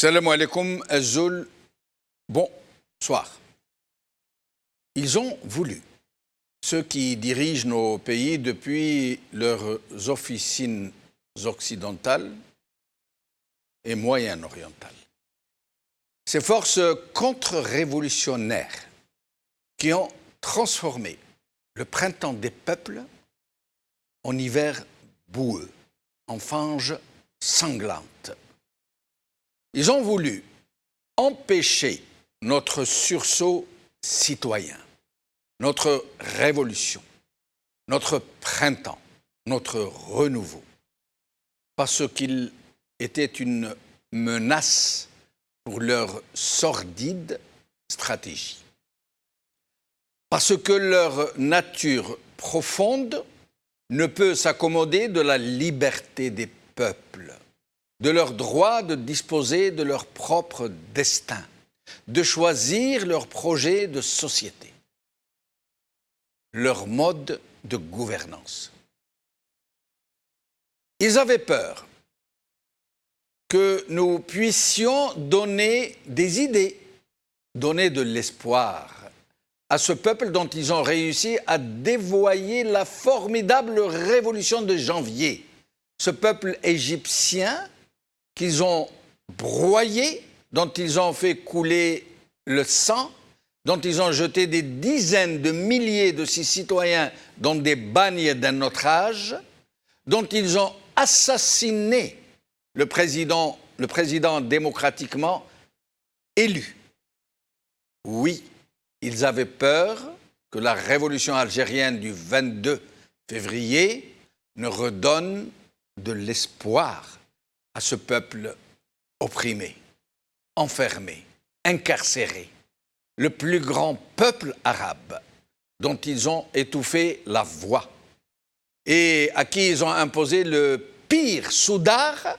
Salam alaikum, Azul, bonsoir. Ils ont voulu, ceux qui dirigent nos pays depuis leurs officines occidentales et moyen-orientales, ces forces contre-révolutionnaires qui ont transformé le printemps des peuples en hiver boueux, en fange sanglante. Ils ont voulu empêcher notre sursaut citoyen, notre révolution, notre printemps, notre renouveau, parce qu'il était une menace pour leur sordide stratégie. Parce que leur nature profonde ne peut s'accommoder de la liberté des peuples, de leur droit de disposer de leur propre destin, de choisir leur projet de société, leur mode de gouvernance. Ils avaient peur que nous puissions donner des idées, donner de l'espoir à ce peuple dont ils ont réussi à dévoyer la formidable révolution de janvier, ce peuple égyptien qu'ils ont broyé, dont ils ont fait couler le sang, dont ils ont jeté des dizaines de milliers de ces citoyens dans des bagnes d'un autre âge, dont ils ont assassiné le président démocratiquement élu. Oui, ils avaient peur que la révolution algérienne du 22 février ne redonne de l'espoir à ce peuple opprimé, enfermé, incarcéré, le plus grand peuple arabe dont ils ont étouffé la voix et à qui ils ont imposé le pire soudard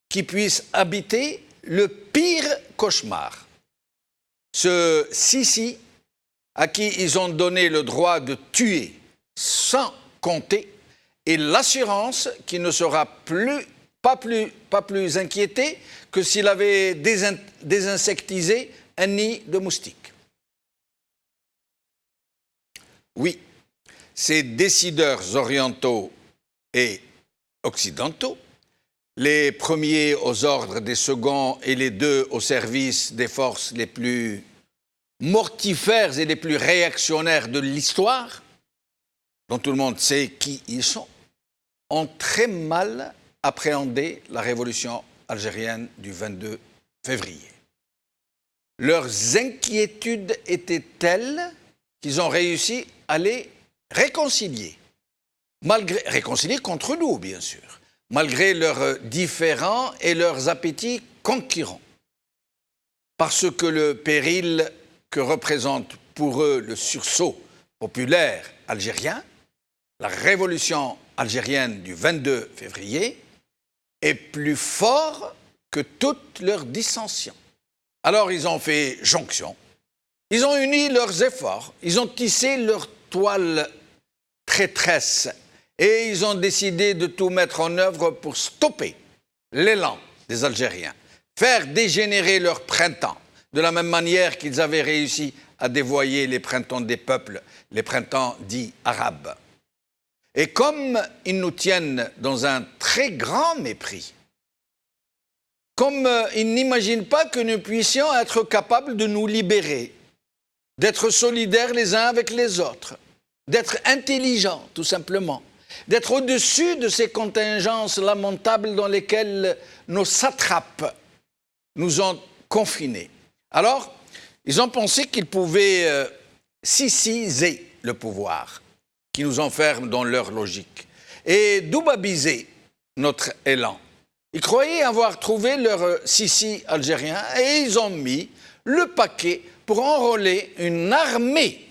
qui puisse habiter le pire cauchemar. Ce Sisi à qui ils ont donné le droit de tuer sans compter et l'assurance qu'il ne sera pas plus inquiété que s'il avait désinsectisé un nid de moustiques. Oui, ces décideurs orientaux et occidentaux, les premiers aux ordres des seconds et les deux au service des forces les plus mortifères et les plus réactionnaires de l'histoire, dont tout le monde sait qui ils sont, ont très mal appréhendé la révolution algérienne du 22 février. Leurs inquiétudes étaient telles qu'ils ont réussi à les réconcilier. Réconcilier contre nous, bien sûr, malgré leurs différends et leurs appétits concurrents. Parce que le péril que représente pour eux le sursaut populaire algérien, la révolution algérienne du 22 février, est plus fort que toutes leurs dissensions. Alors ils ont fait jonction, ils ont uni leurs efforts, ils ont tissé leur toile traîtresse et ils ont décidé de tout mettre en œuvre pour stopper l'élan des Algériens, faire dégénérer leur printemps, de la même manière qu'ils avaient réussi à dévoyer les printemps des peuples, les printemps dits arabes. Et comme ils nous tiennent dans un très grand mépris, comme ils n'imaginent pas que nous puissions être capables de nous libérer, d'être solidaires les uns avec les autres, d'être intelligents, tout simplement, d'être au-dessus de ces contingences lamentables dans lesquelles nos satrapes nous ont confinés. Alors, ils ont pensé qu'ils pouvaient siciser le pouvoir, qui nous enferme dans leur logique, et doubabiser notre élan. Ils croyaient avoir trouvé leur Sisi algérien et ils ont mis le paquet pour enrôler une armée,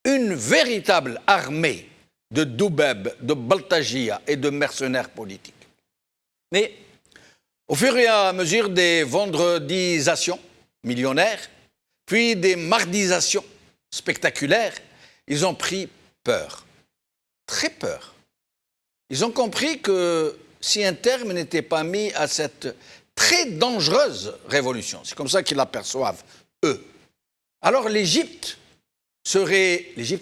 une véritable armée de doubeb, de baltagia et de mercenaires politiques. Mais au fur et à mesure des vendredisations millionnaires, puis des mardisations spectaculaires, ils ont pris peur. Très peur. Ils ont compris que si un terme n'était pas mis à cette très dangereuse révolution. C'est comme ça qu'ils l'aperçoivent, eux. Alors l'Égypte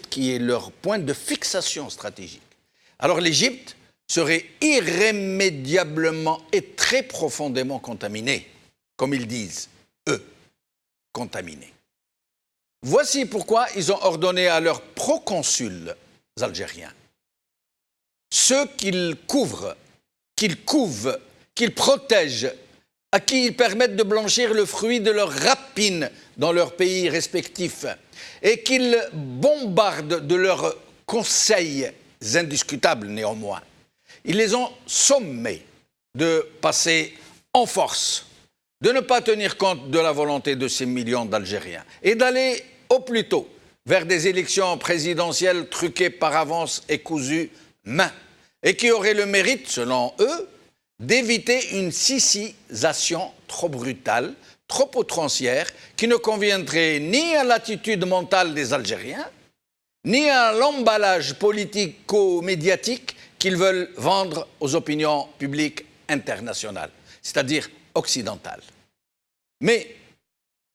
qui est leur point de fixation stratégique, alors l'Égypte serait irrémédiablement et très profondément contaminée, comme ils disent, eux, contaminée. Voici pourquoi ils ont ordonné à leurs proconsuls algériens, ceux qu'ils couvrent, qu'ils couvent, qu'ils protègent, à qui ils permettent de blanchir le fruit de leur rapine dans leurs pays respectifs et qu'ils bombardent de leurs conseils indiscutables néanmoins. Ils les ont sommés de passer en force, de ne pas tenir compte de la volonté de ces millions d'Algériens et d'aller au plus tôt vers des élections présidentielles truquées par avance et cousues main et qui auraient le mérite, selon eux, d'éviter une sicisation trop brutale, trop outrancière, qui ne conviendrait ni à l'attitude mentale des Algériens, ni à l'emballage politico-médiatique qu'ils veulent vendre aux opinions publiques internationales, c'est-à-dire occidentales. Mais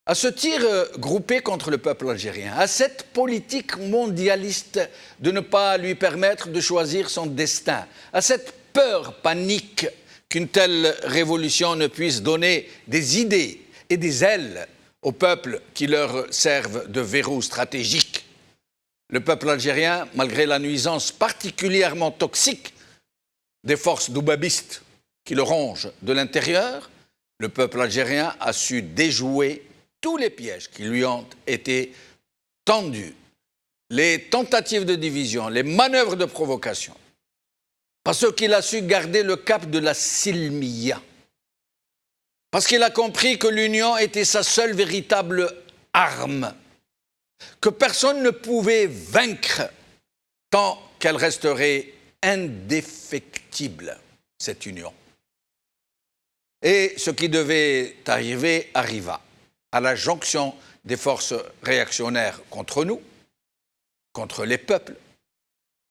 à ce tir groupé contre le peuple algérien, à cette politique mondialiste de ne pas lui permettre de choisir son destin, à cette peur panique qu'une telle révolution ne puisse donner des idées et des ailes aux peuples qui leur servent de verrou stratégique, le peuple algérien, malgré la nuisance particulièrement toxique des forces doubabistes qui le rongent de l'intérieur, le peuple algérien a su déjouer tous les pièges qui lui ont été tendus, les tentatives de division, les manœuvres de provocation, parce qu'il a su garder le cap de la silmiya, parce qu'il a compris que l'union était sa seule véritable arme, que personne ne pouvait vaincre tant qu'elle resterait indéfectible, cette union. Et ce qui devait arriver arriva, à la jonction des forces réactionnaires contre nous, contre les peuples.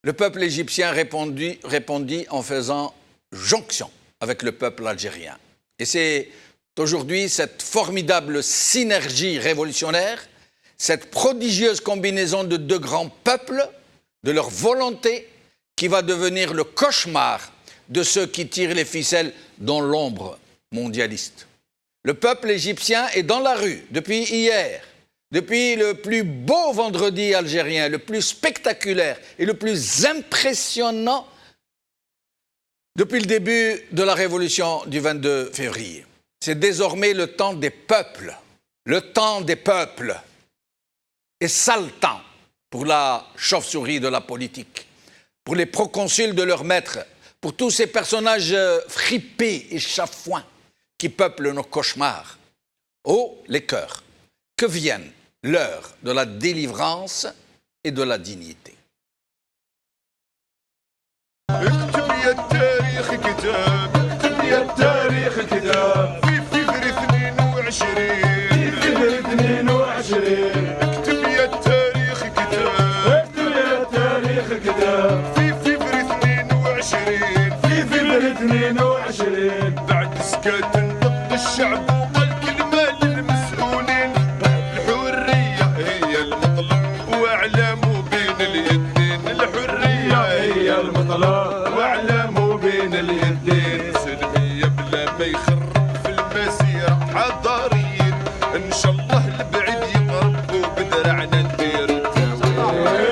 Le peuple égyptien répondit en faisant jonction avec le peuple algérien. Et c'est aujourd'hui cette formidable synergie révolutionnaire, cette prodigieuse combinaison de deux grands peuples, de leur volonté, qui va devenir le cauchemar de ceux qui tirent les ficelles dans l'ombre mondialiste. Le peuple égyptien est dans la rue depuis hier, depuis le plus beau vendredi algérien, le plus spectaculaire et le plus impressionnant depuis le début de la révolution du 22 février. C'est désormais le temps des peuples, le temps des peuples. Et sale temps pour la chauve-souris de la politique, pour les proconsuls de leur maître, pour tous ces personnages fripés et chafouins qui peuplent nos cauchemars. Oh, les cœurs, que vienne l'heure de la délivrance et de la dignité. بعد سكات نبض الشعب وقال كلمة للمسؤولين الحرية هي المطلب واعلموا بين اليدين الحرية هي المطلب واعلموا بين اليدين سلمية بلا ما يخرب في المسيرة حضاريين ان شاء الله البعيد يقرب وبدرعنا ندير التاويل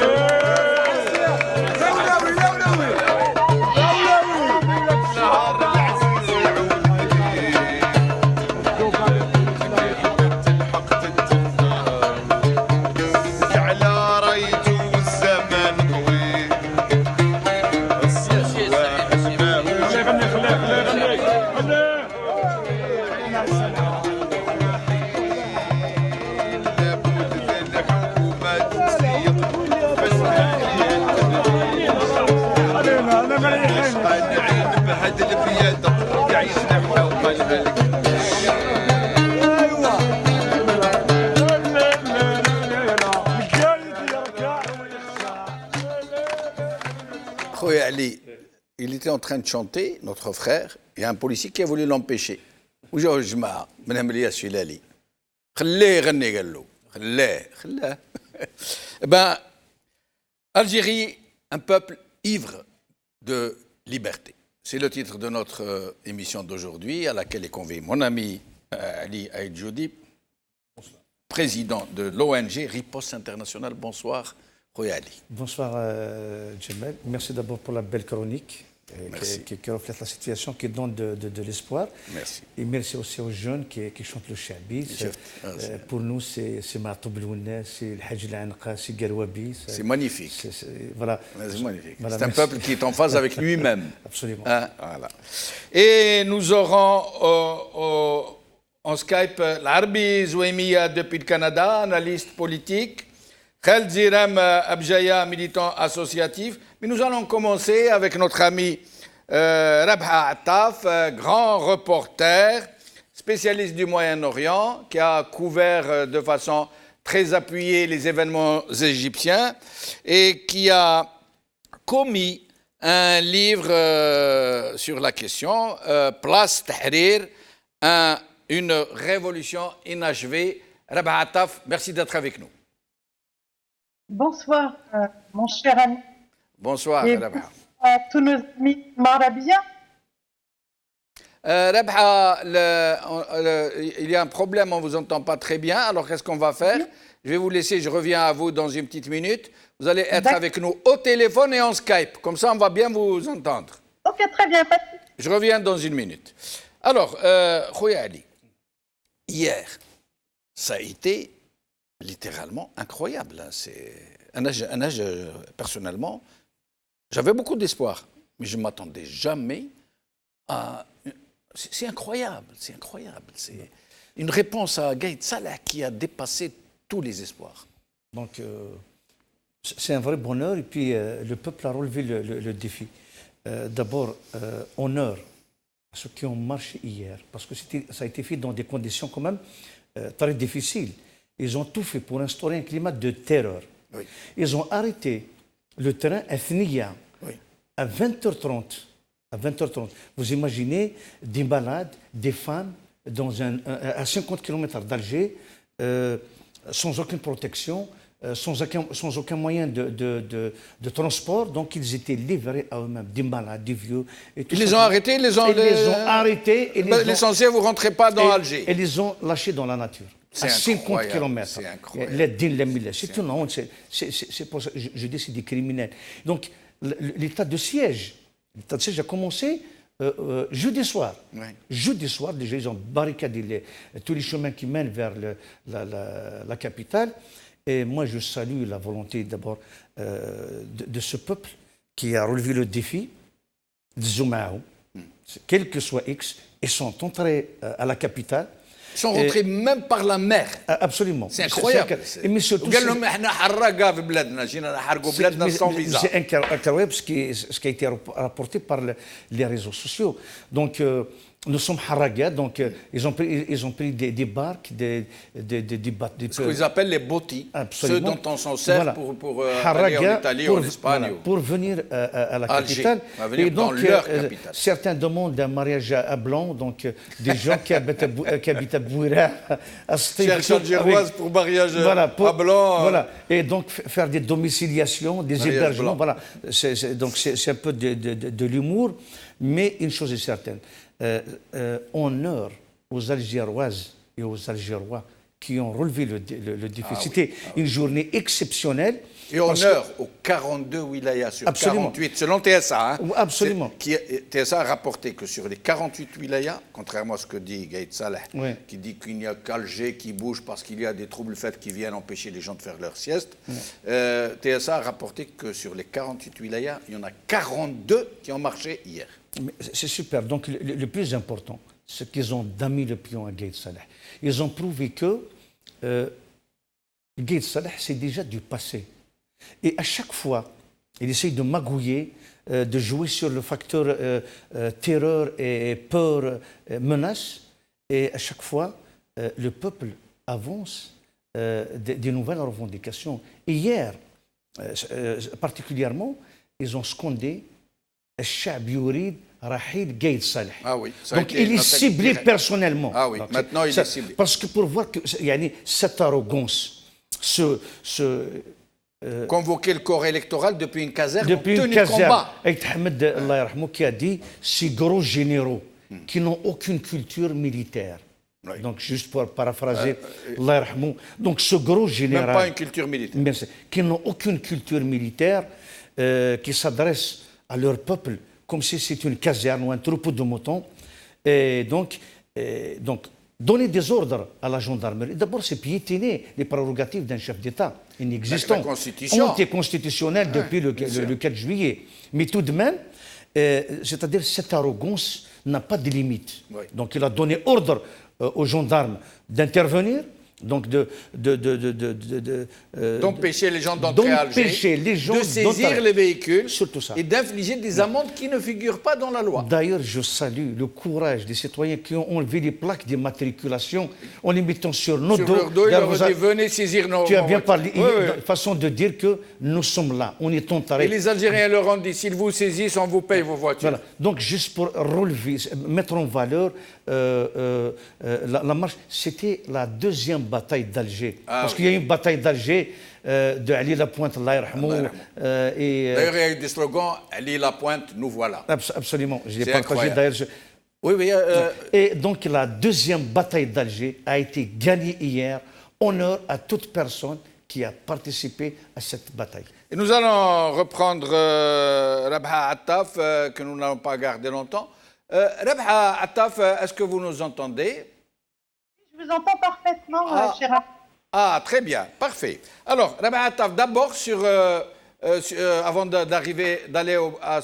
Ali, il était en train de chanter, notre frère, et un policier qui a voulu l'empêcher. وجاو الجماعة منهم الياس شلالي خليه يغني قال له خلاه Ben, Algérie, un peuple ivre de liberté. C'est le titre de notre émission d'aujourd'hui, à laquelle est convié mon ami Ali Aïdjoudi, président de l'ONG Riposte Internationale. Bonsoir, Khoya Ali. Bonsoir, Djemel. Merci d'abord pour la belle chronique qui reflète la situation, qui donne de l'espoir. Merci. Et merci aussi aux jeunes qui chantent le Chabi. Pour nous, c'est Ma'toub Lounet, c'est le Hajj Al-Anqa, c'est Garouabi. C'est magnifique. Voilà. C'est magnifique. Voilà, c'est un peuple qui est en phase avec lui-même. Absolument. Hein, voilà. Et nous aurons en Skype l'Arbi Zouemia depuis le Canada, analyste politique. Khaled Ziram Abjaya, militant associatif. Mais nous allons commencer avec notre ami Rabha Attaf, grand reporter, spécialiste du Moyen-Orient, qui a couvert de façon très appuyée les événements égyptiens et qui a commis un livre sur la question, Place Tahrir, une révolution inachevée. Rabha Attaf, merci d'être avec nous. Bonsoir, mon cher ami. Bonsoir, Rabha. À tous nos amis marabiens. Rabha, il y a un problème, on ne vous entend pas très bien. Alors, qu'est-ce qu'on va faire? Je vais vous laisser, je reviens à vous dans une petite minute. Vous allez être avec nous au téléphone et en Skype. Comme ça, on va bien vous entendre. Ok, très bien. Je reviens dans une minute. Alors, Khoya Ali, hier, ça a été littéralement incroyable. Personnellement, j'avais beaucoup d'espoir, mais je ne m'attendais jamais à... C'est incroyable, c'est incroyable. C'est une réponse à Gaïd Salah qui a dépassé tous les espoirs. Donc, c'est un vrai bonheur, et puis le peuple a relevé le défi. D'abord, honneur à ceux qui ont marché hier, parce que ça a été fait dans des conditions quand même très difficiles. Ils ont tout fait pour instaurer un climat de terreur. Oui. Ils ont arrêté le terrain à Thniya à 20h30. À 20h30. Vous imaginez des malades, des femmes à 50 km d'Alger, sans aucune protection, sans aucun moyen de transport. Donc ils étaient livrés à eux-mêmes, des malades, des vieux. Et ils les ont arrêtés, ils les ont arrêtés. L'essentiel, vous ne rentrez pas dans Alger. Et les ont lâchés dans la nature. À 50 km. C'est incroyable. C'est une honte. C'est pour ça que je dis que c'est des criminels. Donc, l'état de siège a commencé jeudi soir. Oui. Jeudi soir, déjà, ils ont barricadé tous les chemins qui mènent vers la capitale. Et moi, je salue la volonté d'abord de ce peuple qui a relevé le défi de Zoumaou. Quel que soit X, ils sont entrés à la capitale. Ils sont rentrés même par la mer. Absolument. C'est incroyable. Mais surtout, c'est incroyable ce qui a été rapporté par les réseaux sociaux. Donc, nous sommes Haraga, donc ils ont pris des barques, des bateaux. Ce qu'ils appellent les botis, ceux dont on s'en sert voilà. pour aller en Italie ou en Espagne. Voilà, pour venir à la capitale. Et donc, certains demandent un mariage à blanc, donc des gens qui habitent à Bouira. Cherchent algéroise pour mariage à blanc. Voilà, et donc faire des domiciliations, des hébergements. Voilà. Donc c'est un peu de l'humour, mais une chose est certaine. Honneur aux Algéroises et aux Algérois qui ont relevé le défi. C'était une journée exceptionnelle. Et honneur aux 42 wilayas sur 48, selon TSA. Hein, absolument. TSA a rapporté que sur les 48 wilayas, contrairement à ce que dit Gaïd Salah, qui dit qu'il n'y a qu'Alger qui bouge parce qu'il y a des troubles faits qui viennent empêcher les gens de faire leur sieste, TSA a rapporté que sur les 48 wilayas, il y en a 42 qui ont marché hier. C'est super. Donc, le plus important, c'est qu'ils ont damé le pion à Gaïd Salah. Ils ont prouvé que Gaïd Salah, c'est déjà du passé. Et à chaque fois, il essaye de magouiller, de jouer sur le facteur terreur et peur, menace. Et à chaque fois, le peuple avance des nouvelles revendications. Et hier, particulièrement, ils ont scandé الشعب يريد رحيل قايد صالح. Ah oui, ça a Donc été il est une attaque ciblé directe. personnellement. Ah oui, Donc, maintenant il est ciblé. Parce que pour voir que يعني, cette arrogance, Convoquer le corps électoral depuis une caserne, depuis en une tenue de caserne, combat. avec Ahmed Allah yarhamou, qui a dit ces gros généraux qui n'ont aucune culture militaire. Oui. Donc juste pour paraphraser Allah yarhamou, donc ce gros Même général. pas une culture militaire. Merci. Qui n'ont aucune culture militaire, qui s'adressent à leur peuple comme si c'était une caserne ou un troupeau de moutons. Et donc, donner des ordres à la gendarmerie, d'abord, c'est piétiner les prérogatives d'un chef d'État inexistant, La Constitution. anticonstitutionnel depuis le 4 juillet. Mais tout de même, c'est-à-dire cette arrogance n'a pas de limite. Oui. Donc il a donné ordre aux gendarmes d'intervenir, donc d'empêcher les gens d'entrer à Alger, d'empêcher les gens de saisir d'entrer. les véhicules Surtout ça. et d'infliger des amendes qui ne figurent pas dans la loi. D'ailleurs, je salue le courage des citoyens qui ont enlevé les plaques d'immatriculation en les mettant sur nos Sur dos. leur dos, il D'ailleurs, leur a dit venez saisir nos Tu as nos bien voitures. parlé, Oui, oui. une façon de dire que nous sommes là, on est en Et taré. les Algériens leur ont dit s'ils vous saisissent, on vous paye vos voitures. Voilà. Donc, juste pour relever, mettre en valeur la marche, c'était la deuxième bataille d'Alger. Parce qu'il y a eu une bataille d'Alger de Ali Lapointe, Allah yarhamou, et D'ailleurs, il y a eu des slogans Ali Lapointe, nous voilà. absolument, je l'ai C'est partagé incroyable. d'ailleurs. Oui, oui. Et donc la deuxième bataille d'Alger a été gagnée hier. Honneur à toute personne qui a participé à cette bataille. Et nous allons reprendre Rabha Attaf, que nous n'allons pas garder longtemps. Rabha Attaf, est-ce que vous nous entendez? Je vous entends parfaitement, cher ami. Ah, très bien, parfait. Alors, Rabha Attaf, d'abord, avant d'aller à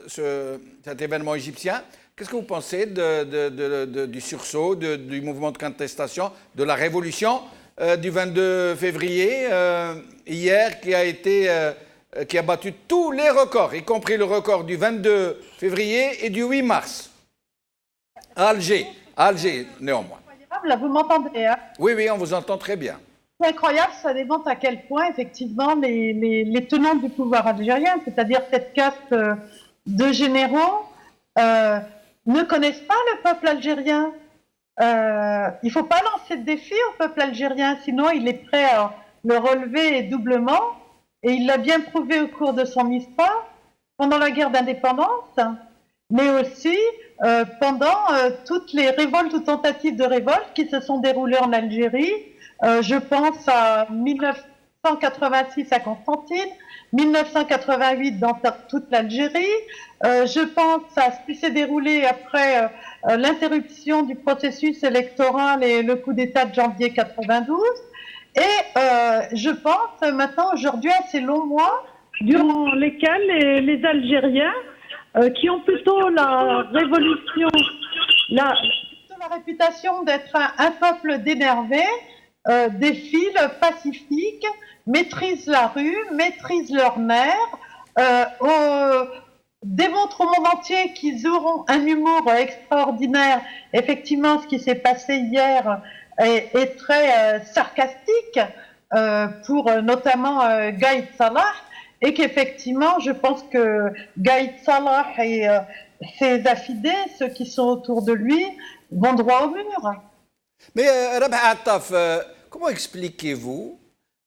cet événement égyptien, qu'est-ce que vous pensez du sursaut, du mouvement de contestation, de la révolution du 22 février, hier, qui a battu tous les records, y compris le record du 22 février et du 8 mars, à Alger, néanmoins. Là, vous m'entendez, hein? Oui, oui, on vous entend très bien. C'est incroyable, ça démontre à quel point, effectivement, les tenants du pouvoir algérien, c'est-à-dire cette caste de généraux, ne connaissent pas le peuple algérien. Il ne faut pas lancer de défi au peuple algérien, sinon il est prêt à le relever doublement. Et il l'a bien prouvé au cours de son histoire, pendant la guerre d'indépendance, mais aussi pendant toutes les révoltes ou tentatives de révolte qui se sont déroulées en Algérie. Je pense à 1986 à Constantine, 1988 dans toute l'Algérie. Je pense à ce qui s'est déroulé après l'interruption du processus électoral et le coup d'État de janvier 92. Et je pense maintenant aujourd'hui à ces longs mois durant lesquels les Algériens qui ont plutôt la révolution, la réputation d'être un peuple d'énervés, défilent pacifiques, maîtrisent la rue, maîtrisent leurs nerfs, démontrent au monde entier qu'ils auront un humour extraordinaire. Effectivement, ce qui s'est passé hier est très sarcastique pour notamment Gaïd Salah, et qu'effectivement, je pense que Gaïd Salah et ses affidés, ceux qui sont autour de lui, vont droit au mur. Mais Rabha Attaf, comment expliquez-vous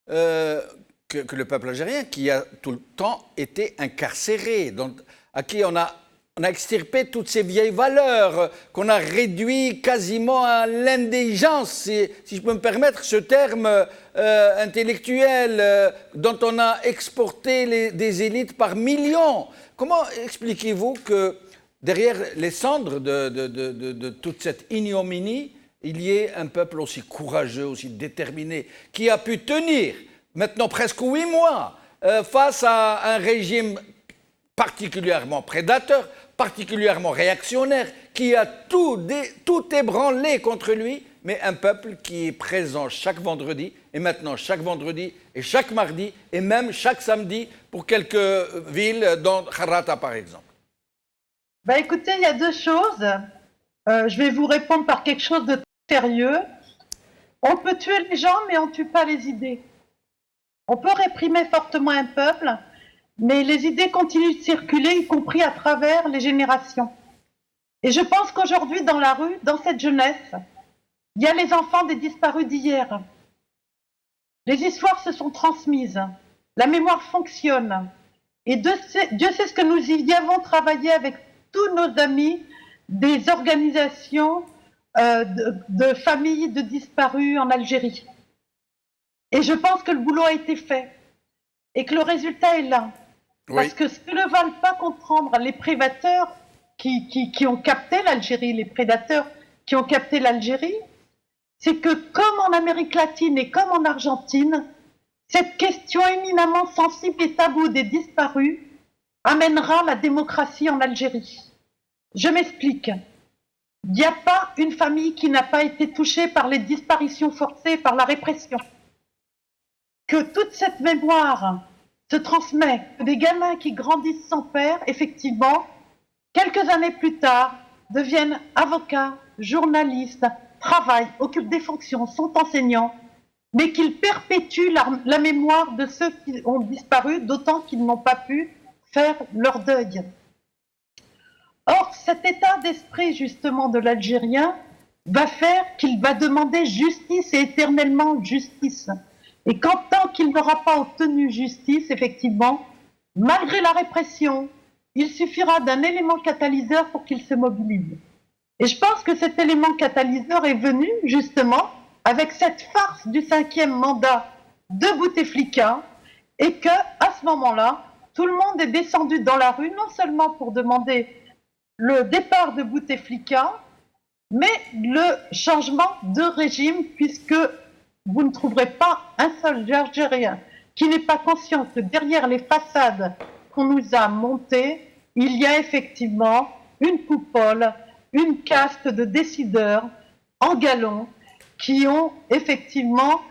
que le peuple algérien, qui a tout le temps été incarcéré, donc, à qui on a extirpé toutes ces vieilles valeurs, qu'on a réduit quasiment à l'indigence, si je peux me permettre ce terme intellectuel, dont on a exporté des élites par millions. Comment expliquez-vous que derrière les cendres de toute cette ignominie, il y ait un peuple aussi courageux, aussi déterminé, qui a pu tenir maintenant presque 8 mois face à un régime particulièrement prédateur, particulièrement réactionnaire, qui a tout ébranlé contre lui, mais un peuple qui est présent chaque vendredi, et maintenant chaque vendredi, et chaque mardi, et même chaque samedi, pour quelques villes, dont Kharrata par exemple. Ben écoutez, il y a deux choses. Je vais vous répondre par quelque chose de sérieux. On peut tuer les gens, mais on ne tue pas les idées. On peut réprimer fortement un peuple, mais les idées continuent de circuler, y compris à travers les générations. Et je pense qu'aujourd'hui, dans la rue, dans cette jeunesse, il y a les enfants des disparus d'hier. Les histoires se sont transmises, la mémoire fonctionne. Et Dieu sait ce que nous y avons travaillé avec tous nos amis des organisations de familles de disparus en Algérie. Et je pense que le boulot a été fait et que le résultat est là. Oui. Parce que ce que ne veulent pas comprendre les prédateurs qui ont capté l'Algérie, les prédateurs qui ont capté l'Algérie, c'est que comme en Amérique latine et comme en Argentine, cette question éminemment sensible et taboue des disparus amènera la démocratie en Algérie. Je m'explique. Il n'y a pas une famille qui n'a pas été touchée par les disparitions forcées, par la répression. Que toute cette mémoire se transmet, que des gamins qui grandissent sans père, effectivement, quelques années plus tard, deviennent avocats, journalistes, travaillent, occupent des fonctions, sont enseignants, mais qu'ils perpétuent la mémoire de ceux qui ont disparu, d'autant qu'ils n'ont pas pu faire leur deuil. Or, cet état d'esprit, justement, de l'Algérien va faire qu'il va demander justice et éternellement justice. Et tant qu'il n'aura pas obtenu justice, effectivement, malgré la répression, il suffira d'un élément catalyseur pour qu'il se mobilise. Et je pense que cet élément catalyseur est venu, justement, avec cette farce du 5e mandat de Bouteflika, et que, à ce moment-là, tout le monde est descendu dans la rue, non seulement pour demander le départ de Bouteflika, mais le changement de régime, puisque vous ne trouverez pas un seul Algérien qui n'est pas conscient que derrière les façades qu'on nous a montées, il y a effectivement une coupole, une caste de décideurs en galon qui ont effectivement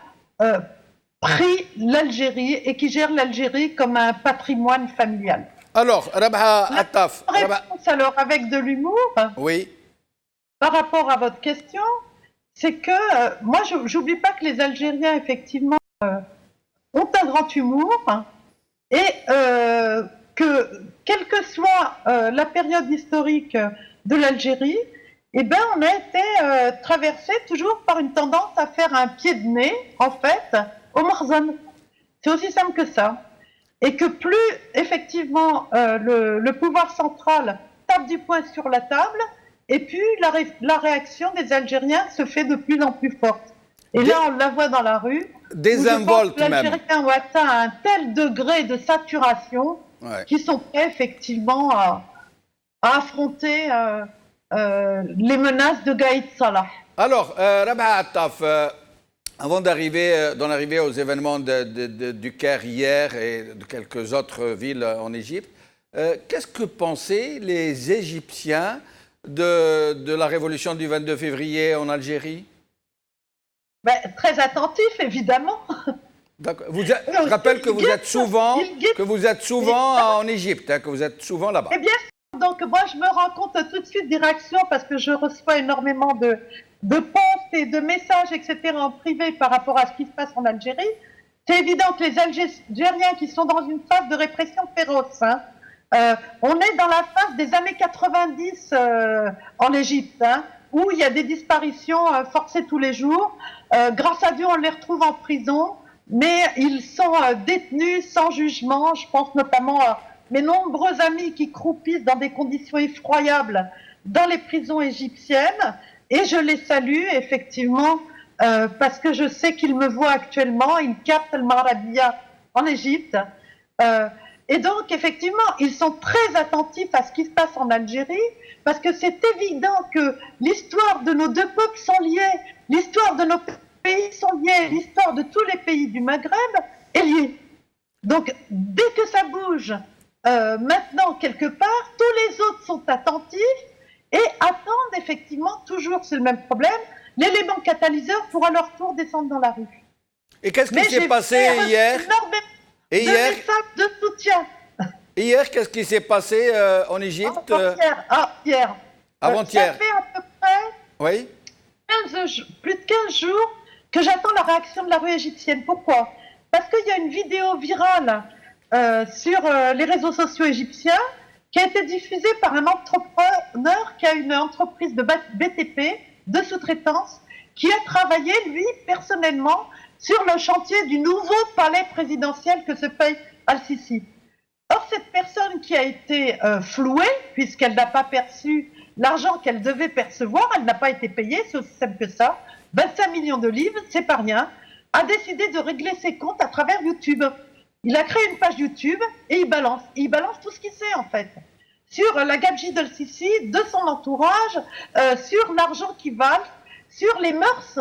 pris l'Algérie et qui gèrent l'Algérie comme un patrimoine familial. Alors, Rabha Attaf. Réponse alors avec de l'humour. Oui. Par rapport à votre question, c'est que moi, j'oublie pas que les Algériens, effectivement, ont un grand humour et que, quelle que soit la période historique de l'Algérie, eh ben, on a été traversé toujours par une tendance à faire un pied de nez, en fait, au Marzane. C'est aussi simple que ça. Et que plus, effectivement, le pouvoir central tape du poing sur la table, et puis la réaction des Algériens se fait de plus en plus forte. Et là, on la voit dans la rue. Désinvolte même. Les Algériens ont atteint un tel degré de saturation qu'ils sont prêts, effectivement, à affronter les menaces de Gaïd Salah. Alors, Rabha Attaf, avant d'en arriver aux événements du Caire hier et de quelques autres villes en Égypte, qu'est-ce que pensaient les Égyptiens de la révolution du 22 février en Algérie? Ben, très attentif, évidemment. Je rappelle que vous êtes souvent en Égypte, que vous êtes souvent là-bas. Eh bien, donc moi je me rends compte tout de suite des réactions parce que je reçois énormément de posts et de messages, etc. en privé par rapport à ce qui se passe en Algérie. C'est évident que les Algériens qui sont dans une phase de répression féroce, on est dans la phase des années 90 en Égypte, où il y a des disparitions forcées tous les jours. Grâce à Dieu, on les retrouve en prison, mais ils sont détenus sans jugement. Je pense notamment à mes nombreux amis qui croupissent dans des conditions effroyables dans les prisons égyptiennes. Et je les salue, effectivement, parce que je sais qu'ils me voient actuellement. Ils captent le Marabia en Égypte. Et donc, effectivement, ils sont très attentifs à ce qui se passe en Algérie, parce que c'est évident que l'histoire de nos deux peuples sont liées, l'histoire de nos pays sont liées, l'histoire de tous les pays du Maghreb est liée. Donc, dès que ça bouge, maintenant, quelque part, tous les autres sont attentifs et attendent effectivement, toujours c'est le même problème, l'élément catalyseur pour à leur tour descendre dans la rue. Et qu'est-ce qui s'est passé hier? Et hier, de soutien. Hier, qu'est-ce qui s'est passé en Égypte? Hier. Avant-hier. Ça fait à peu près plus de 15 jours que j'attends la réaction de la rue égyptienne. Pourquoi? Parce qu'il y a une vidéo virale sur les réseaux sociaux égyptiens qui a été diffusé par un entrepreneur qui a une entreprise de BTP, de sous-traitance, qui a travaillé, lui, personnellement, sur le chantier du nouveau palais présidentiel que se paye Al-Sisi. Or, cette personne qui a été flouée, puisqu'elle n'a pas perçu l'argent qu'elle devait percevoir, elle n'a pas été payée, c'est aussi simple que ça, 25 millions de livres, c'est pas rien, a décidé de régler ses comptes à travers YouTube. Il a créé une page YouTube et il balance tout ce qu'il sait en fait. Sur la gabegie d'Al-Sisi, de son entourage, sur l'argent qui valse, sur les mœurs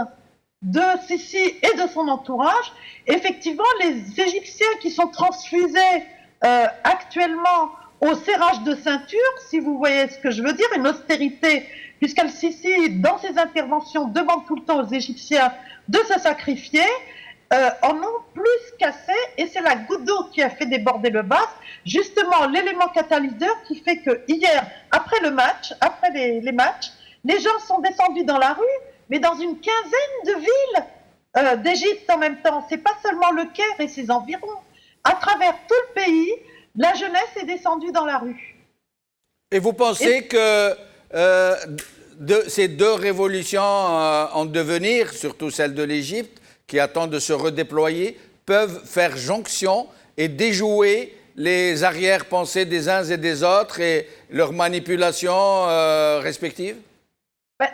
de Sisi et de son entourage. Effectivement, les Égyptiens qui sont transfusés actuellement au serrage de ceinture, si vous voyez ce que je veux dire, une austérité, puisqu'Al-Sisi, dans ses interventions, demande tout le temps aux Égyptiens de se sacrifier, en ont plus qu'assez, et c'est la goutte d'eau qui a fait déborder le vase, justement l'élément catalyseur qui fait que hier, après le match, après les matchs, les gens sont descendus dans la rue, mais dans une quinzaine de villes d'Égypte en même temps. C'est pas seulement le Caire et ses environs. À travers tout le pays, la jeunesse est descendue dans la rue. Et vous pensez que ces deux révolutions en devenir, surtout celle de l'Égypte, qui attend de se redéployer, peuvent faire jonction et déjouer les arrière-pensées des uns et des autres et leurs manipulations respectives?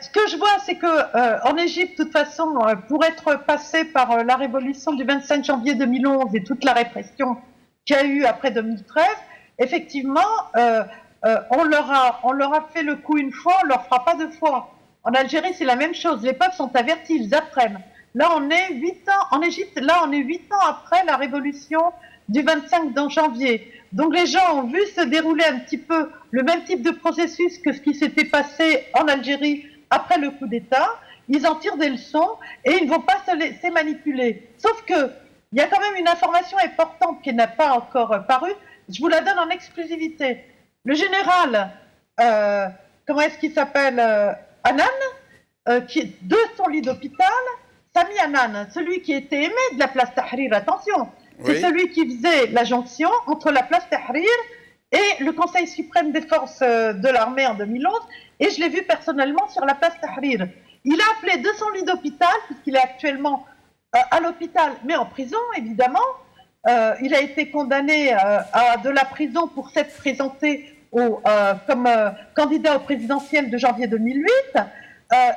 Ce que je vois, c'est qu'en Égypte, de toute façon, pour être passé par la révolution du 25 janvier 2011 et toute la répression qu'il y a eu après 2013, effectivement, on leur a fait le coup une fois, on ne leur fera pas deux fois. En Algérie, c'est la même chose. Les peuples sont avertis, ils apprennent. Là, on est 8 ans, en Égypte, là, on est 8 ans après la révolution du 25 janvier. Donc, les gens ont vu se dérouler un petit peu le même type de processus que ce qui s'était passé en Algérie après le coup d'État. Ils en tirent des leçons et ils ne vont pas se laisser manipuler. Sauf que, il y a quand même une information importante qui n'a pas encore paru. Je vous la donne en exclusivité. Le général, comment est-ce qu'il s'appelle, Hanan, qui est de son lit d'hôpital, Sami Hanan, celui qui était aimé de la place Tahrir, attention, c'est celui qui faisait la jonction entre la place Tahrir et le Conseil suprême des forces de l'armée en 2011, et je l'ai vu personnellement sur la place Tahrir. Il a appelé de son lit d'hôpital, puisqu'il est actuellement à l'hôpital, mais en prison, évidemment. Il a été condamné à de la prison pour s'être présenté comme candidat au présidentiel de janvier 2008.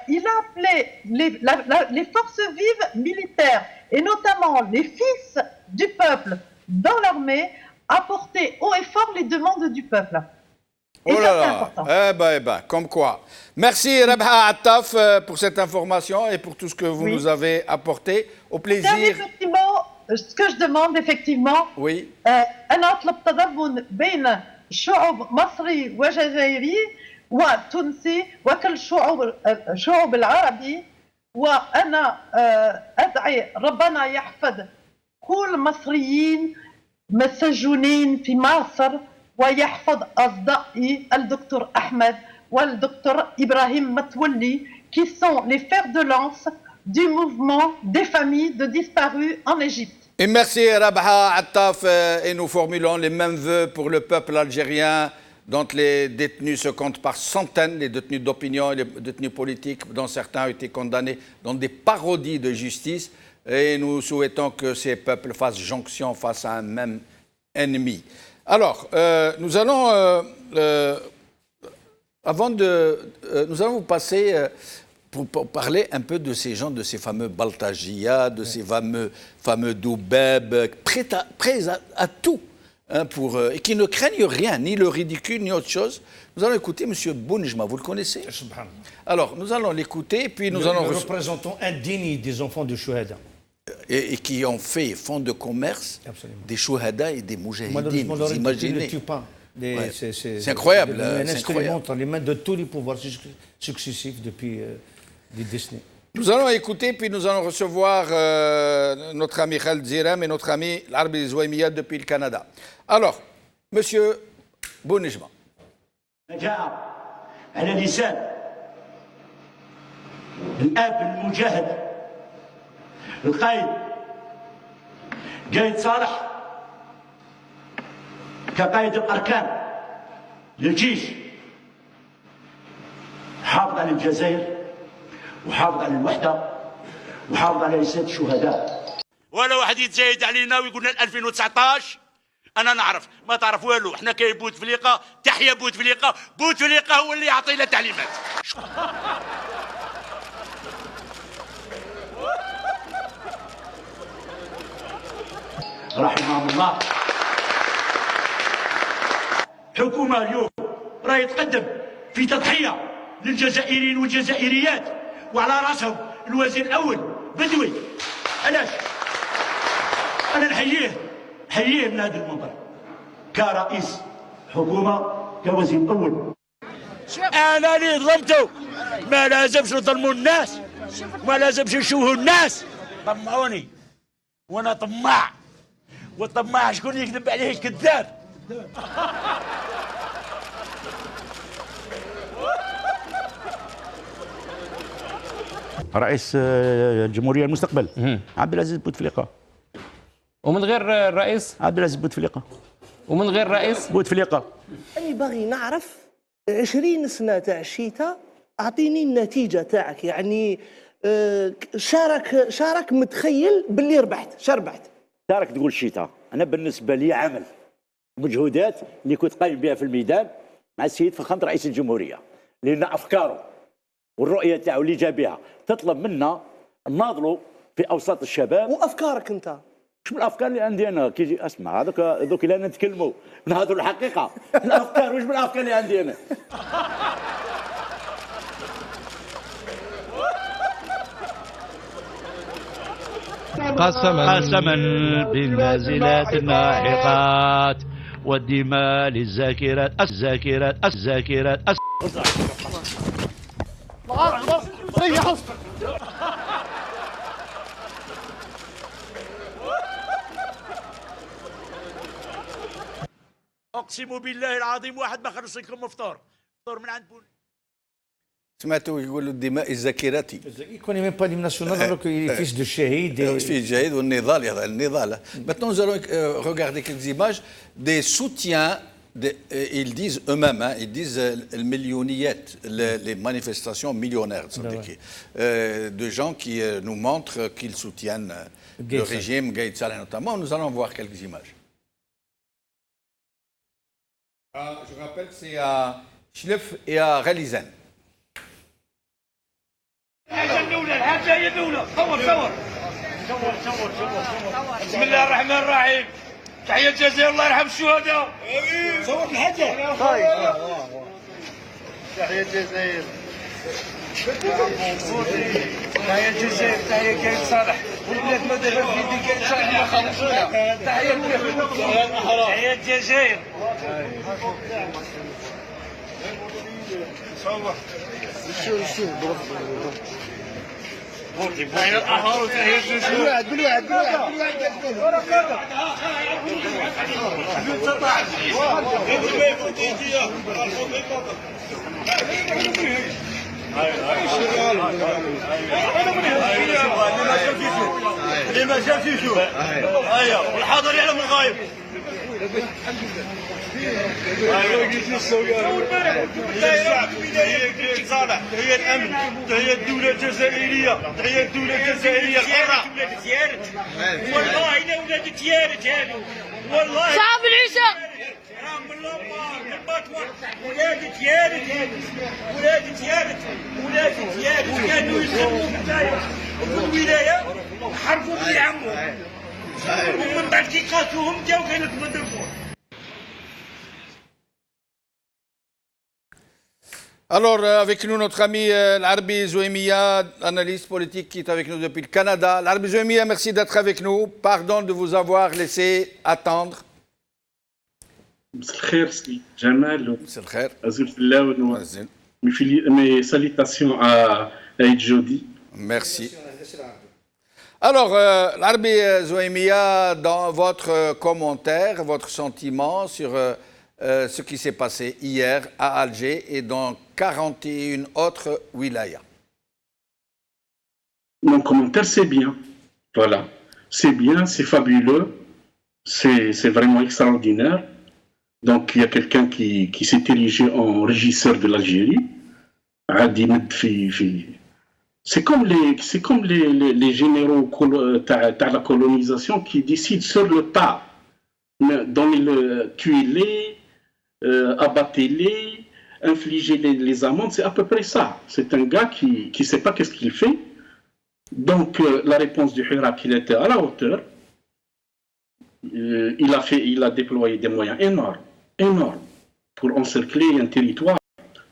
Il a appelé les forces vives militaires, et notamment les fils du peuple dans l'armée, à porter haut et fort les demandes du peuple. Et oh ça, là c'est là, important. eh ben, comme quoi. Merci Rabha Attaf pour cette information et pour tout ce que vous nous avez apporté. Au plaisir. Dernier petit mot, ce que je demande effectivement, Oui. أنا أطلب تضامن بين شعوب مصري وجزائري وتونسي وكل الشعوب العربي، وأنا أدعي ربنا يحفظ كل المصريين مسجونين في مصر، ويحفظ أصدقائي الدكتور أحمد والدكتور إبراهيم متولي qui sont les fers de lance du mouvement des familles de disparus en Égypte. Et merci Rabha Attaf et nous formulons les mêmes vœux pour le peuple algérien dont les détenus se comptent par centaines, les détenus d'opinion et les détenus politiques, dont certains ont été condamnés dans des parodies de justice. Et nous souhaitons que ces peuples fassent jonction face à un même ennemi. Alors, nous allons vous passer pour parler un peu de ces gens, de ces fameux Baltajia, de ces fameux Doubeb, prêts à tout, hein, et qui ne craignent rien, ni le ridicule, ni autre chose. Nous allons écouter M. Bounjma, vous le connaissez? Alors, nous allons l'écouter, puis nous allons... Le représentant indigne des enfants de Chouhada. Et qui ont fait fonds de commerce des Chouhada et des Moujahidines, vous imaginez? C'est incroyable. Un instrument entre les mains de tous les pouvoirs successifs depuis des décennies. Nous allons écouter, puis nous allons recevoir notre ami Khaled Ziram et notre ami l'Arbi Zouaimiyad depuis le Canada. Alors, Monsieur Bounjma. جاء على لسان الاب المجاهد القائد قايد صالح كقائد الأركان للجيش حافظ على الجزائر وحافظ على الوحدة وحافظ على رسالة الشهداء. ولا واحد يتزايد علينا ويقول لنا 2019 انا نعرف ما تعرف والو. احنا كاين بوتفليقه، تحيا بوتفليقه، بوتفليقه هو اللي يعطينا تعليمات. رحمهم الله. حكومة اليوم راهي تقدم في تضحية للجزائريين والجزائريات، وعلى راسهم الوزير الأول بدوي. علاش؟ أنا نحييه من هذا المنبر كرئيس حكومة، كوزير أول. انا اللي ظلمته، ما لازمش نظلموا الناس، ما لازمش نشوهوا الناس. طمعوني وانا طماع، والطماع شكون يكذب عليه؟ كذاب. رئيس الجمهورية المستقبل عبد العزيز بوتفليقة. ومن غير الرئيس عبد العزيز بوتفليقة. ومن غير رئيس بوتفليقة. أنا باغي نعرف 20 سنة تاع الشتاء، أعطيني النتيجة تاعك، يعني شارك متخيل باللي ربحت، شربحت. شارك تقول شتاء، أنا بالنسبة لي عمل مجهودات اللي كنت قايم بها في الميدان مع السيد فخامة رئيس الجمهورية، لأن أفكاره والرؤية تاعو اللي جا بها تطلب منا نناضلوا في أوساط الشباب. وأفكارك أنت؟ شو الافكار اللي عندي انا؟ كي اسمع هذوك اللي نتكلموا نهضروا الحقيقه. الافكار واش بالافكار اللي عندي انا؟ قسما بالنازلات الناحقات والدماء للذاكرات الذاكرات اقسم بالله العظيم واحد ما خلص لكم فطور من عند بول. سمعتوا يقولوا الدماء الذاكرتي. يكون ميم با ليم ناسيونال alors qu'il est fils de شهيد. في الجهاد والنضال هذا النضال. Maintenant nous allons regarder quelques images des soutiens. Ils disent eux-mêmes, ils disent les manifestations millionnaires de gens qui nous montrent qu'ils soutiennent le régime Gaïd Salah notamment. Nous allons voir quelques images. Je rappelle que c'est à Chlef et à Relizan. بسم الله الرحمن الرحيم. تحية الجزائر الله يرحم الشهداء. صور الحاجة. تحية الجزائر. تحية الجزائر، تحية كاين صالح والبلاد ما دابا في يدي كاين صالح ما خلصونا. تحية الجزائر. تحية الأحرار وتحية الجزائر. بالواحد اللي ما جا فيه شو هيا والحاضر يعلم الغايب. تحية صالح، تحية الأمن، تحية الدولة الجزائرية، تحية الدولة الجزائرية الحرة. والله إلا ولاد تيارت هادو، والله صعب العيشة. ولاد تيارت هادو، ولاد تيارت كانوا يخدموا في الدايرة وفي الولاية حرفوا في عمهم، ومن بعد كي قاسوهم جاو كانوا تمدرفوا. Alors, avec nous, notre ami Larbi Zouemia, analyste politique qui est avec nous depuis le Canada. Larbi Zouemia, merci d'être avec nous. Pardon de vous avoir laissé attendre. Mes salutations à Aïd Jodi. Merci. Alors, Larbi Zouemia, dans votre commentaire, votre sentiment sur ce qui s'est passé hier à Alger et dans 41 autres wilayas. Mon commentaire, c'est bien. Voilà. C'est bien, c'est fabuleux, c'est vraiment extraordinaire. Donc il y a quelqu'un qui s'est érigé en régisseur de l'Algérie. C'est comme les généraux de la colonisation qui décident sur le tas. Tuez-les, abattez-les, infligez les amendes, c'est à peu près ça. C'est un gars qui ne sait pas qu'est-ce qu'il fait. Donc la réponse du Hirak, il était à la hauteur. Il a déployé des moyens énormes pour encercler un territoire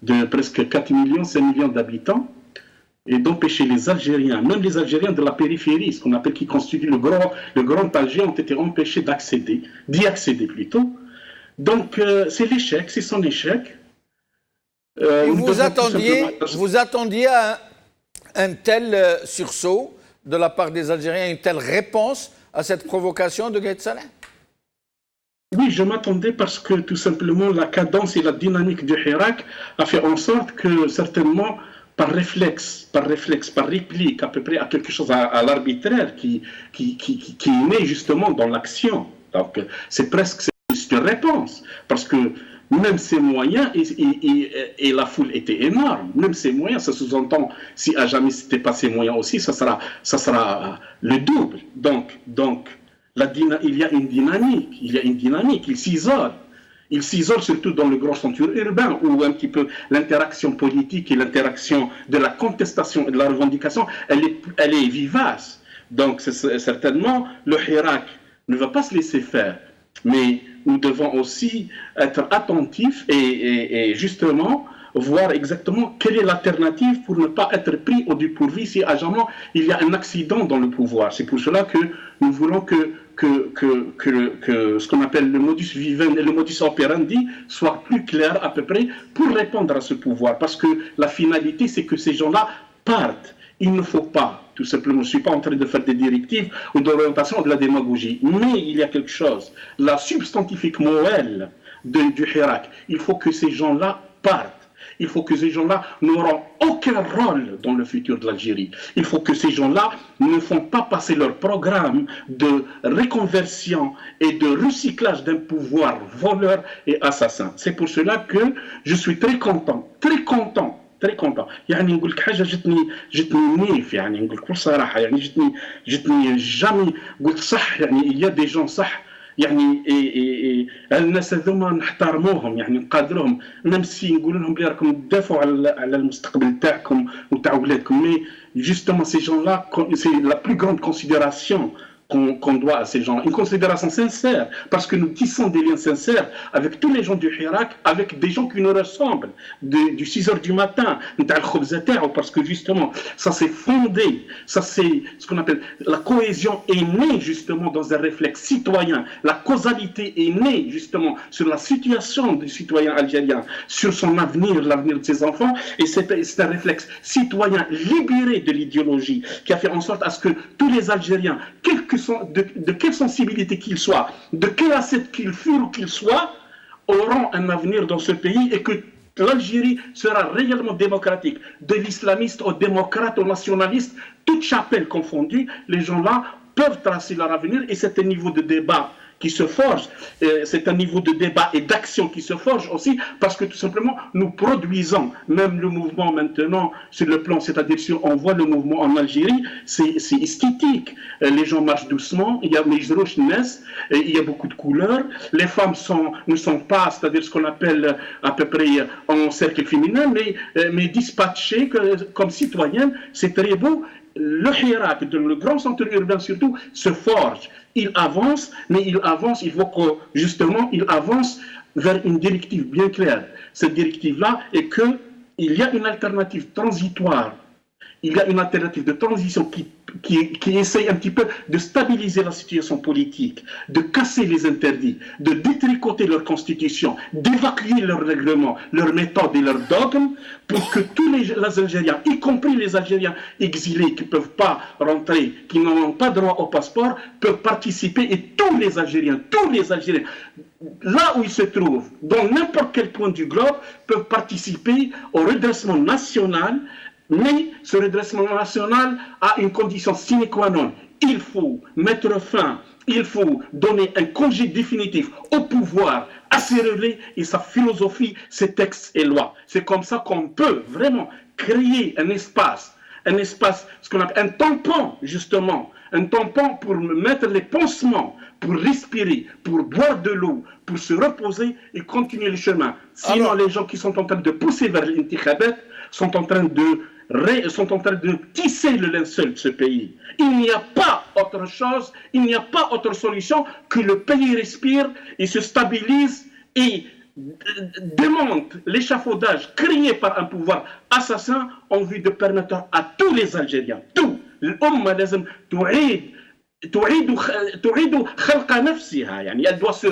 de presque 4 millions, 5 millions d'habitants et d'empêcher les Algériens, même les Algériens de la périphérie, ce qu'on appelle qui constitue le grand Alger, ont été empêchés d'y accéder plutôt. Donc c'est l'échec, c'est son échec. Vous attendiez un tel sursaut de la part des Algériens, une telle réponse à cette provocation de Gaïd Salah? Oui, je m'attendais parce que tout simplement la cadence et la dynamique du Hirak a fait en sorte que certainement par réflexe, par réplique à peu près à quelque chose à l'arbitraire qui est né justement dans l'action. Donc c'est presque une réponse parce que même ses moyens et la foule était énorme, même ses moyens, ça sous-entend si à jamais c'était pas ses moyens aussi, ça sera le double. Donc il y a une dynamique, il s'isole surtout dans le grand centre urbain où un petit peu l'interaction politique et l'interaction de la contestation et de la revendication, elle est vivace. Donc certainement le Hirak ne va pas se laisser faire, mais nous devons aussi être attentifs et justement voir exactement quelle est l'alternative pour ne pas être pris au dépourvu si à jamais il y a un accident dans le pouvoir. C'est pour cela que nous voulons que ce qu'on appelle le modus vivendi et le modus operandi soit plus clair à peu près pour répondre à ce pouvoir. Parce que la finalité, c'est que ces gens-là partent. Il ne faut pas, tout simplement, je ne suis pas en train de faire des directives ou d'orientation ou de la démagogie, mais il y a quelque chose, la substantifique moelle du Hirak, il faut que ces gens-là partent. Il faut que ces gens-là n'auront aucun rôle dans le futur de l'Algérie. Il faut que ces gens-là ne font pas passer leur programme de reconversion et de recyclage d'un pouvoir voleur et assassin. C'est pour cela que je suis très content. يعني نقول لك حاجه جتني منيف يعني نقول لك بكل صراحه يعني جتني جامي قلت صح يعني il y a des gens صح يعني الناس هذوما نحترموهم يعني نقدروهم ميم سي نقول لهم بلي راكم تدافعوا على المستقبل تاعكم وتاع ولادكم مي جوستومون سي جون لا سي لا بلو غراند كونسيديراسيون qu'on doit à ces gens, une considération sincère, parce que nous tissons des liens sincères avec tous les gens du Hirak, avec des gens qui nous ressemblent, du 6h du matin, parce que justement, ça s'est fondé, ça c'est ce qu'on appelle, la cohésion est née justement dans un réflexe citoyen, la causalité est née justement sur la situation du citoyen algérien, sur son avenir, l'avenir de ses enfants, et c'est un réflexe citoyen libéré de l'idéologie qui a fait en sorte à ce que tous les Algériens, de quelle sensibilité qu'ils soient, de quel assiette qu'ils furent ou qu'ils soient, auront un avenir dans ce pays et que l'Algérie sera réellement démocratique. De l'islamiste au démocrate, au nationaliste, toute chapelle confondue, les gens-là peuvent tracer leur avenir et c'est un niveau de débat qui se forge, c'est un niveau de débat et d'action qui se forge aussi parce que tout simplement nous produisons même le mouvement maintenant sur le plan, c'est-à-dire si on voit le mouvement en Algérie, c'est esthétique, les gens marchent doucement, il y a il y a beaucoup de couleurs, les femmes ne sont pas, c'est-à-dire ce qu'on appelle à peu près en cercle féminin, mais dispatchées comme citoyennes, c'est très beau. Le Hirak, le grand centre urbain surtout, se forge. Il avance, mais il faut que, justement, il avance vers une directive bien claire. Cette directive-là est qu'il y a une alternative transitoire, il y a une alternative de transition qui essaye un petit peu de stabiliser la situation politique, de casser les interdits, de détricoter leur constitution, d'évacuer leurs règlements, leurs méthodes et leurs dogmes, pour que tous les Algériens, y compris les Algériens exilés qui ne peuvent pas rentrer, qui n'ont pas droit au passeport, peuvent participer et tous les Algériens, là où ils se trouvent, dans n'importe quel point du globe, peuvent participer au redressement national. Mais ce redressement national a une condition sine qua non. Il faut mettre fin Il faut donner un congé définitif au pouvoir, à ses relais et sa philosophie, ses textes et lois. C'est comme ça qu'on peut vraiment créer un espace, ce qu'on appelle un tampon, justement, un tampon pour mettre les pansements, pour respirer, pour boire de l'eau, pour se reposer et continuer le chemin. Sinon, les gens qui sont en train de pousser vers l'intikhabat sont en train de tisser le linceul de ce pays. Il n'y a pas autre chose, il n'y a pas autre solution que le pays respire et se stabilise et démonte l'échafaudage créé par un pouvoir assassin en vue de permettre à tous les Algériens, tout, l'Umma لازم تعيد خلق نفسها يعني elle doit se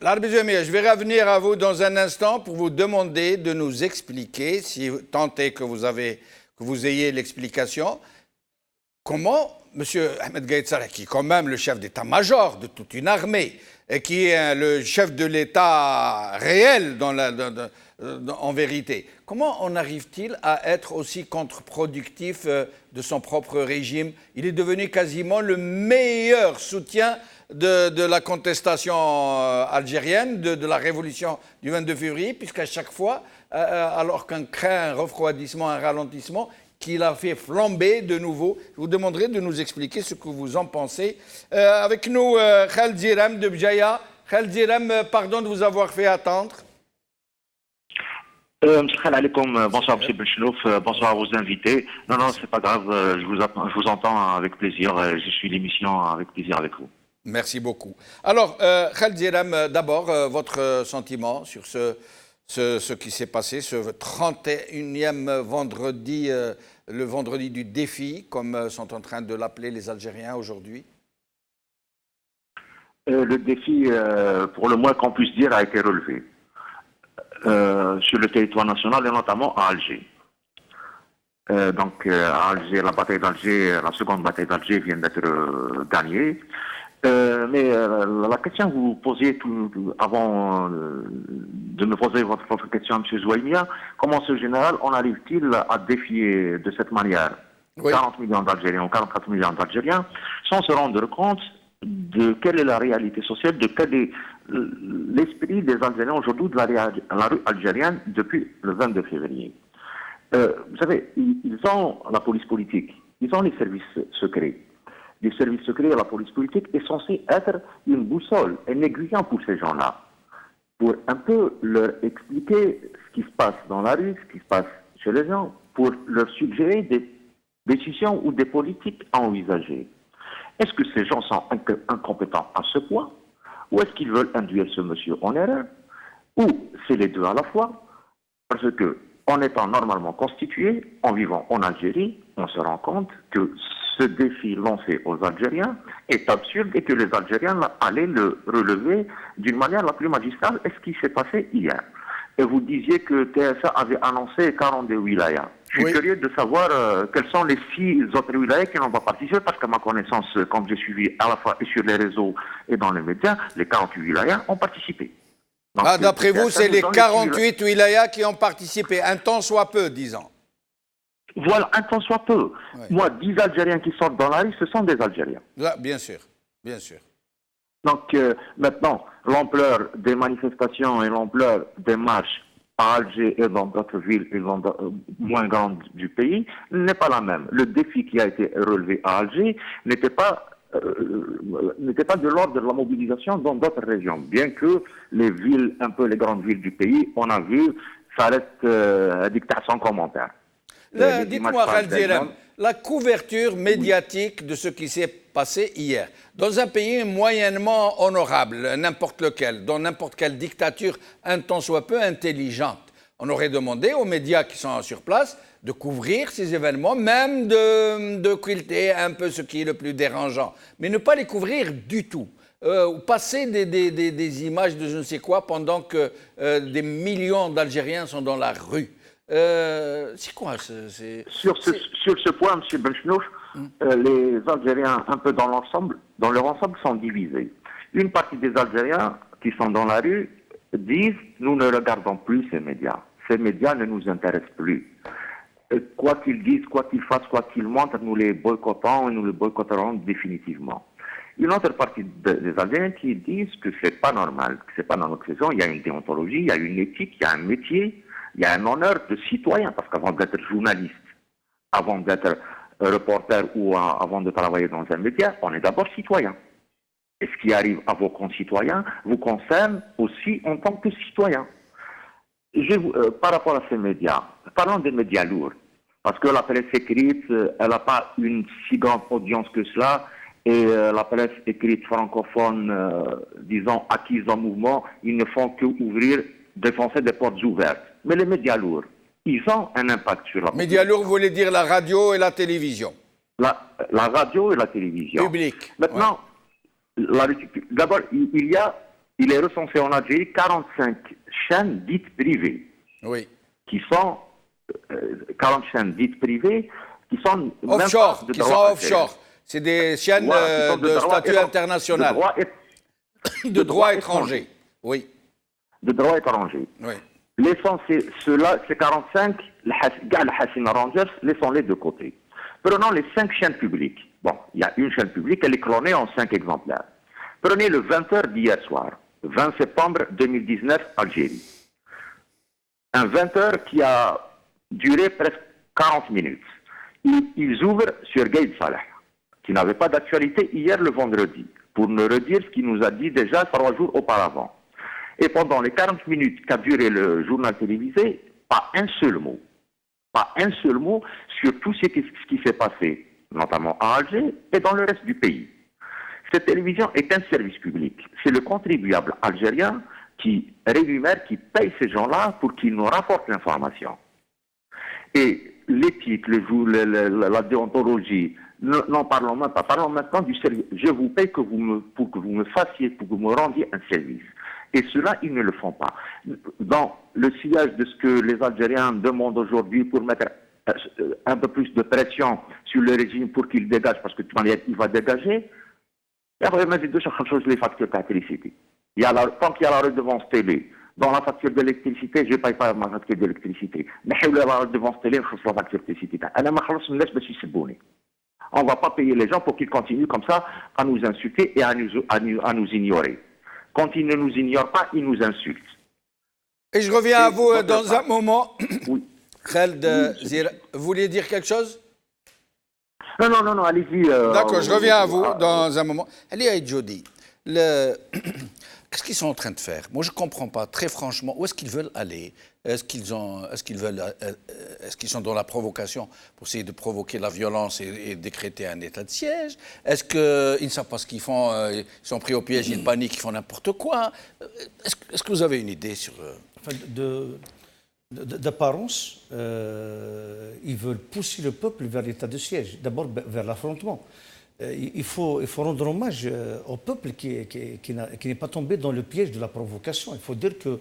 L'Arbi Zouemia, je vais revenir à vous dans un instant pour vous demander de nous expliquer, si tant est que vous ayez l'explication, comment M. Ahmed Gaïd Salah, qui est quand même le chef d'état-major de toute une armée, et qui est le chef de l'État réel en vérité, comment en arrive-t-il à être aussi contre-productif de son propre régime? Il est devenu quasiment le meilleur soutien de la contestation algérienne, de la révolution du 22 février, puisqu'à chaque fois, alors qu'on craint un refroidissement, un ralentissement, qu'il a fait flamber de nouveau. Je vous demanderai de nous expliquer ce que vous en pensez. Avec nous, Khaled Zirem de Bjaya. Khaled Zirem, pardon de vous avoir fait attendre. Bonsoir M. Benchenouf, bonsoir à vos invités. Non, c'est pas grave, je vous entends avec plaisir, je suis l'émission avec plaisir avec vous. Merci beaucoup. Alors, Khaled Zirem, d'abord, votre sentiment sur ce qui s'est passé, ce 31e vendredi, le vendredi du défi, comme sont en train de l'appeler les Algériens aujourd'hui? Le défi, pour le moins qu'on puisse dire, a été relevé sur le territoire national et notamment à Alger. Donc, à Alger, la bataille d'Alger, la seconde bataille d'Alger vient d'être gagnée. Mais la question que vous posiez avant de me poser votre question à M. Zouaimia, comment ce général en arrive-t-il à défier de cette manière 40 millions d'Algériens ou 44 millions d'Algériens sans se rendre compte de quelle est la réalité sociale, de quel est l'esprit des Algériens aujourd'hui de la rue algérienne depuis le 22 février. Vous savez, ils ont la police politique, ils ont les services secrets. Les services secrets et la police politique est censé être une boussole, un aiguillon pour ces gens-là, pour un peu leur expliquer ce qui se passe dans la rue, ce qui se passe chez les gens, pour leur suggérer des décisions ou des politiques à envisager. Est-ce que ces gens sont incompétents à ce point, ou est-ce qu'ils veulent induire ce monsieur en erreur, ou c'est les deux à la fois, parce que en étant normalement constitué, en vivant en Algérie, on se rend compte que ce défi lancé aux Algériens est absurde et que les Algériens allaient le relever d'une manière la plus magistrale. Et ce qui s'est passé hier. Et vous disiez que TSA avait annoncé 42 wilayas. Je suis curieux de savoir quels sont les 6 autres wilayas qui n'ont pas participé, parce qu'à ma connaissance, comme j'ai suivi à la fois sur les réseaux et dans les médias, les 48 wilayas ont participé. D'après vous, c'est les 48 wilayas qui ont participé, un temps soit peu, disons. Voilà, un temps soit peu. Ouais. Moi, 10 Algériens qui sortent dans la rue, ce sont des Algériens. Là, bien sûr, bien sûr. Donc, maintenant, l'ampleur des manifestations et l'ampleur des marches à Alger et dans d'autres villes moins grandes du pays n'est pas la même. Le défi qui a été relevé à Alger n'était pas de l'ordre de la mobilisation dans d'autres régions. Bien que les villes, un peu les grandes villes du pays, on a vu, ça reste un dictat sans commentaire. Dites-moi, Khaled Zirem, la couverture médiatique de ce qui s'est passé hier, dans un pays moyennement honorable, n'importe lequel, dans n'importe quelle dictature, un tant soit peu intelligente, on aurait demandé aux médias qui sont sur place de couvrir ces événements, même de quilter un peu ce qui est le plus dérangeant, mais ne pas les couvrir du tout. Passer des images de je ne sais quoi pendant que des millions d'Algériens sont dans la rue. C'est quoi Sur ce point, M. Benchenouf, les Algériens, un peu dans leur ensemble, sont divisés. Une partie des Algériens qui sont dans la rue disent « Nous ne regardons plus ces médias. Ces médias ne nous intéressent plus. Quoi qu'ils disent, quoi qu'ils fassent, quoi qu'ils montrent, nous les boycottons et nous les boycotterons définitivement. » une autre partie des Algériens qui disent que c'est pas normal, que c'est pas dans notre saison, il y a une déontologie, il y a une éthique, il y a un métier, il y a un honneur de citoyen, parce qu'avant d'être journaliste, avant d'être reporter ou avant de travailler dans un média, on est d'abord citoyen. Et ce qui arrive à vos concitoyens vous concerne aussi en tant que citoyen. Par rapport à ces médias, parlons des médias lourds, parce que la presse écrite, elle n'a pas une si grande audience que cela, et la presse écrite francophone, disons, acquise en mouvement, ils ne font que défoncer des portes ouvertes. Mais les médias lourds, ils ont un impact sur la Médias lourds, vous voulez dire la radio et la télévision? La radio et la télévision. Public. Maintenant, d'abord, il est recensé en Algérie 45 chaînes dites privées. Oui. Qui sont 40 chaînes dites privées qui sont offshore. Offshore. C'est des chaînes de statut international. De droit étranger. Oui. De droit étranger. Oui. Laissons ces 45, les Hassina Rangers, laissons-les de côté. Prenons les 5 chaînes publiques. Bon, il y a une chaîne publique, elle est clonée en 5 exemplaires. Prenez le 20h d'hier soir, 20 septembre 2019, Algérie. Un 20h qui a duré presque 40 minutes. Ils ouvrent sur Gaïd Salah, qui n'avait pas d'actualité hier le vendredi, pour nous redire ce qu'il nous a dit déjà 3 jours auparavant. Et pendant les 40 minutes qu'a duré le journal télévisé, pas un seul mot. Pas un seul mot sur tout ce qui s'est passé, notamment à Alger et dans le reste du pays. Cette télévision est un service public. C'est le contribuable algérien qui rémunère, qui paye ces gens-là pour qu'ils nous rapportent l'information. Et l'éthique, la déontologie, n'en parlons même pas. Parlons maintenant du service. Je vous paye pour que vous me fassiez, pour que vous me rendiez un service. Et cela, ils ne le font pas. Dans le sillage de ce que les Algériens demandent aujourd'hui pour mettre un peu plus de pression sur le régime pour qu'il dégage, parce que de toute manière, il va dégager, les factures d'électricité. Tant qu'il y a la redevance télé, dans la facture d'électricité, je ne paye pas ma facture d'électricité. Mais la redevance télé, je la facture d'électricité. On ne va pas payer les gens pour qu'ils continuent comme ça à nous insulter et à nous ignorer. Quand ils ne nous ignorent pas, ils nous insultent. Et je reviens à vous dans un moment. Oui. Khaled Zira, vous vouliez dire quelque chose? Non, allez-y. D'accord, je reviens à vous dans un moment. Allez, Aïdjodi, qu'est-ce qu'ils sont en train de faire? Moi, je ne comprends pas, très franchement, où est-ce qu'ils veulent aller? Est-ce qu'ils sont dans la provocation pour essayer de provoquer la violence et décréter un état de siège? Est-ce qu'ils ne savent pas ce qu'ils font? Ils sont pris au piège, ils paniquent, ils font n'importe quoi. Est-ce que vous avez une idée sur... D'apparence, ils veulent pousser le peuple vers l'état de siège, d'abord vers l'affrontement. Il faut rendre hommage au peuple qui n'est pas tombé dans le piège de la provocation. Il faut dire que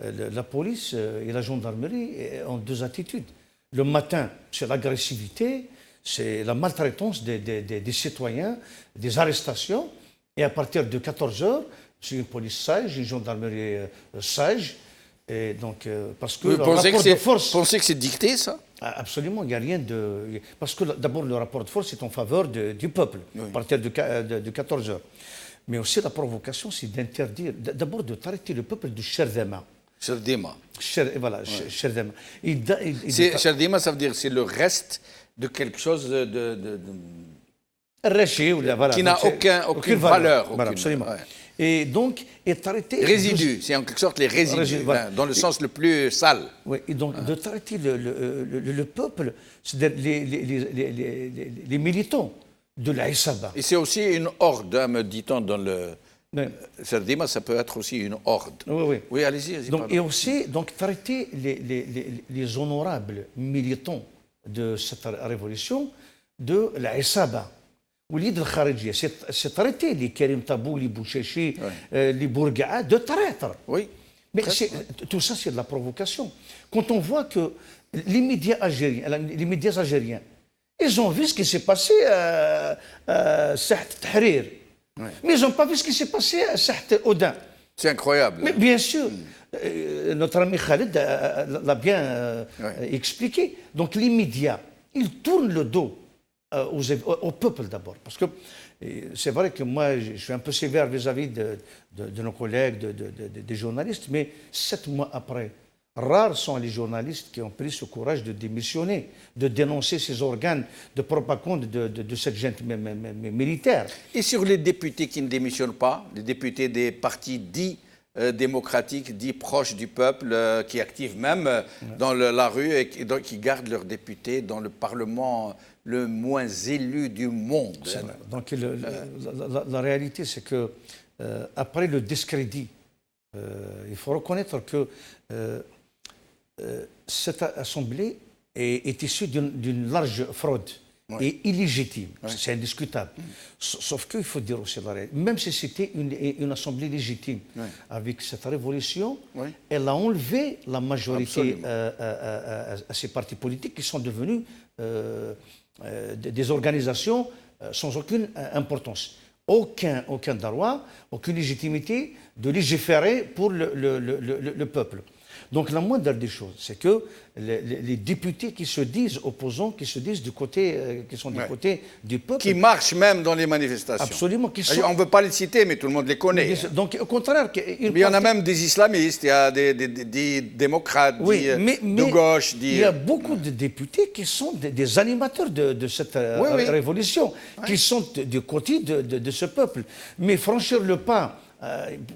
la police et la gendarmerie ont 2 attitudes. Le matin, c'est l'agressivité, c'est la maltraitance des citoyens, des arrestations. Et à partir de 14h, c'est une police sage, une gendarmerie sage. Et donc, parce que vous pensez que c'est dicté, ça? Absolument, il n'y a rien de... Parce que d'abord, le rapport de force est en faveur du peuple, à partir de 14h. Mais aussi, la provocation, c'est d'interdire, d'abord de traiter le peuple de Cherdema. Cherdema. Voilà, Cherdema. Cherdema, ça veut dire c'est le reste de quelque chose de voilà, qui n'a aucune valeur. Voilà, absolument. Ouais. Et donc, traiter... Résidus, c'est en quelque sorte les résidus, voilà. Dans le sens le plus sale. Oui, et donc de traiter le peuple, c'est-à-dire les militants de la Issaba. Et c'est aussi une horde, hein, me dit-on dans le... Cherdema, ça peut être aussi une horde. Oui, allez-y. Et aussi, traiter les honorables militants de cette révolution de la Issaba. وليد الخارجيه سي تريتي لي كريم طابو لي بوشاشي لي بورقعه دو traître. Oui. Mais tout ça, c'est de la provocation. Quand on voit que les médias algériens, ils ont vu ce qui s'est passé à Saht Tahrir. Mais ils n'ont pas vu ce qui s'est passé à Saht Odin. C'est incroyable. Mais bien sûr, notre ami Khaled l'a bien expliqué. Donc les médias, ils tournent le dos au peuple d'abord. Parce que c'est vrai que moi, je suis un peu sévère vis-à-vis de nos collègues, des journalistes, mais 7 mois après, rares sont les journalistes qui ont pris ce courage de démissionner, de dénoncer ces organes de propagande de cette junte militaire. Et sur les députés qui ne démissionnent pas, les députés des partis dits démocratiques, dits proches du peuple, qui activent même dans la rue et qui gardent leurs députés dans le Parlement le moins élu du monde. Donc la réalité, c'est que après le discrédit, il faut reconnaître que cette assemblée est issue d'une large fraude et illégitime. C'est indiscutable. Sauf qu'il faut dire aussi la réalité. Même si c'était une assemblée légitime, avec cette révolution, elle a enlevé la majorité à ces partis politiques qui sont devenus des organisations sans aucune importance. Aucun droit, aucune légitimité de légiférer pour le peuple. Donc la moindre des choses, c'est que les députés qui se disent opposants, qui se disent qui sont du côté du peuple... Qui marchent même dans les manifestations. Absolument. On ne veut pas les citer, mais tout le monde les connaît. Donc au contraire... Mais il y en a même des islamistes, il y a des démocrates, de gauche... Il y a beaucoup de députés qui sont des animateurs de cette révolution, qui sont du côté de ce peuple. Mais franchir le pas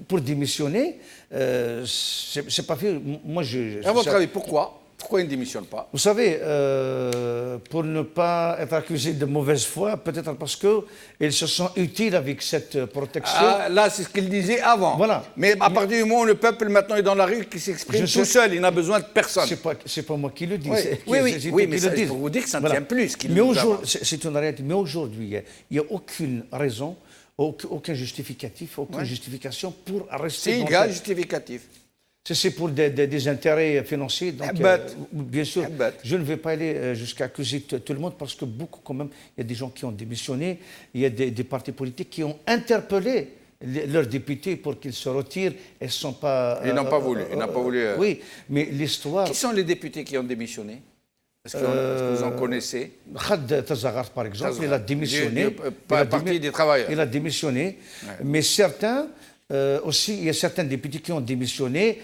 pour démissionner, c'est pas fait. Moi, à votre avis, pourquoi ils ne démissionnent pas? Vous savez, pour ne pas être accusés de mauvaise foi, peut-être parce qu'ils se sentent utiles avec cette protection. Là, c'est ce qu'ils disaient avant. Voilà. Mais à partir du moment où le peuple maintenant est dans la rue, qui s'exprime tout seul, il n'a besoin de personne. C'est pas moi qui le dis. Oui, mais c'est pour vous dire que ça ne tient plus. C'est une réalité. Mais aujourd'hui, il n'y a aucune raison, aucun justificatif, aucune justification pour rester dans... Si, il y a un justificatif. C'est pour des intérêts financiers. Donc, bien sûr, je ne vais pas aller jusqu'à accuser tout le monde parce que beaucoup, quand même, il y a des gens qui ont démissionné, il y a des partis politiques qui ont interpellé leurs députés pour qu'ils se retirent et ne sont pas... Ils n'ont pas voulu. Oui, mais l'histoire... Qui sont les députés qui ont démissionné? Est-ce que vous en connaissez? Khad Tazaghart, par exemple, il a démissionné. Parti des travailleurs. Il a démissionné, mais certains... aussi, il y a certains députés qui ont démissionné,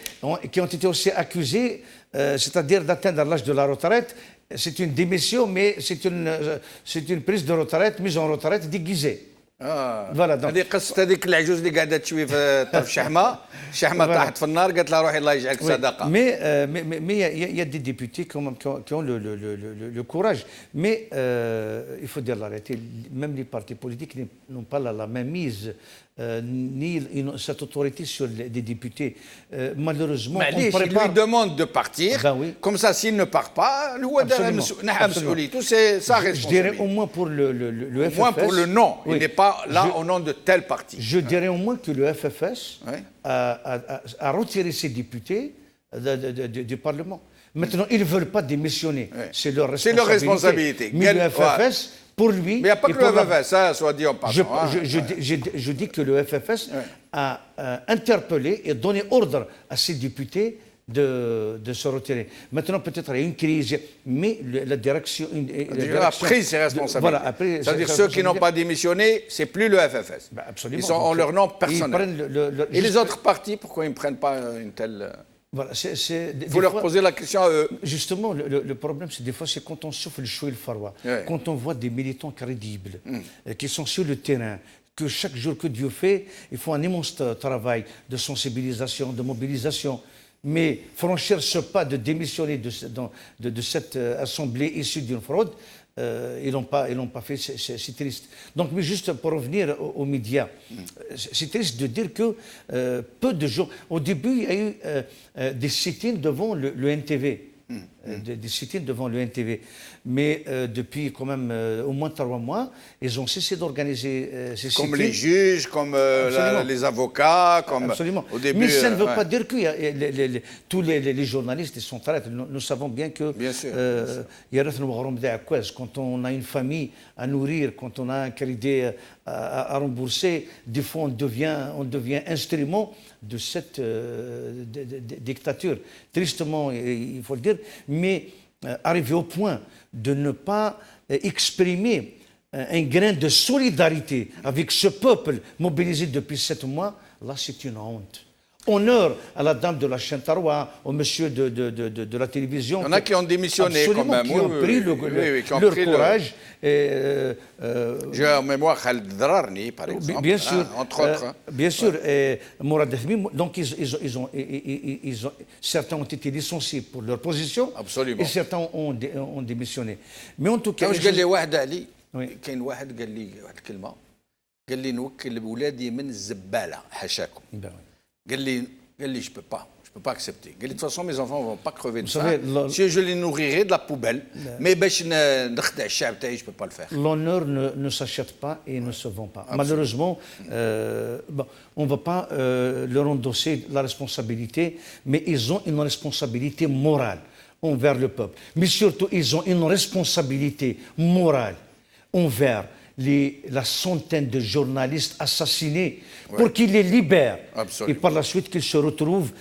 qui ont été aussi accusés, c'est-à-dire d'atteindre l'âge de la retraite. C'est une démission, mais c'est une prise de retraite, mise en retraite déguisée. فوالا هذه قصه هذيك العجوز اللي قاعده تشوي في طرف شحمه طاحت في النار قالت لها روحي الله يجعلك صدقه. Mais il y a des députés qui ont le courage. Mais il faut dire la réalité, même les partis politiques n'ont pas la même mise ni cette autorité sur des députés. Malheureusement, on prépare... lui demande de partir. Comme ça, s'il ne part pas, c'est sa responsabilité. Je dirais au moins pour le FFS. Au moins pour le nom. Il n'est pas là au nom de tel parti. Je dirais au moins que le FFS a retiré ses députés du Parlement. Maintenant, ils ne veulent pas démissionner. C'est leur responsabilité. Mais le FFS, pour lui... Mais il n'y a pas que le FFS, ça, soit dit en passant. Je dis que le FFS a interpellé et donné ordre à ses députés de se retirer. Maintenant, peut-être il y a une crise, mais la direction... a pris ses responsabilités. C'est-à-dire ceux qui n'ont pas démissionné, ce n'est plus le FFS. Absolument. Ils ont leur nom personnel. Et les autres partis, pourquoi ils ne prennent pas une telle... Voilà, il faut leur poser la question à eux. Justement, le problème, c'est des fois, c'est quand on souffle le chou et le faroua, quand on voit des militants crédibles qui sont sur le terrain, que chaque jour que Dieu fait, ils font un immense travail de sensibilisation, de mobilisation. Mais franchir ce pas de démissionner de cette assemblée issue d'une fraude, ils n'ont pas fait, c'est triste. Donc, mais juste pour revenir aux médias, c'est triste de dire que peu de jours... Au début, il y a eu des sit-ins devant le NTV. Des sit-ins devant le NTV. Mais depuis quand même au moins 3 mois, ils ont cessé d'organiser ces sit-ins. Comme les juges, comme les avocats, comme au début... Mais ça ne veut pas dire que tous les journalistes sont arrêtés. Nous savons bien que... Bien sûr. Quand on a une famille à nourrir, quand on a un crédit à rembourser, des fois on devient instrument de cette dictature. Tristement, il faut le dire, mais arriver au point de ne pas exprimer un grain de solidarité avec ce peuple mobilisé depuis 7 mois, là c'est une honte. Honneur à la dame de la chaîne Taroua, au monsieur de la télévision. Il y en a qui ont démissionné quand même. Qui ont pris leur courage. J'ai en mémoire Khaled Drarni, par exemple. Bien sûr. Entre autres. Bien sûr. Mourad Ahmi, donc certains ont été licenciés pour leur position. Absolument. Et certains ont démissionné. Mais en tout cas. واش قال لي واحد علي كاين واحد قال لي واحد الكلمه قال لي نوكل ولادي من الزباله حاشاكم قال لي je peux pas accepter. قال لي de toute façon mes enfants vont pas crever de faim. Je les nourrirai de la poubelle. Mais باش نخدع الشعب تاعي je peux pas le faire. L'honneur ne s'achète pas et ne se vend pas. Malheureusement, on ne va pas leur endosser la responsabilité, mais ils ont une responsabilité morale envers le peuple. Mais surtout, ils ont une responsabilité morale envers la centaine de journalistes assassinés pour qu'ils les libèrent. Absolument. Et par la suite qu'ils se retrouvent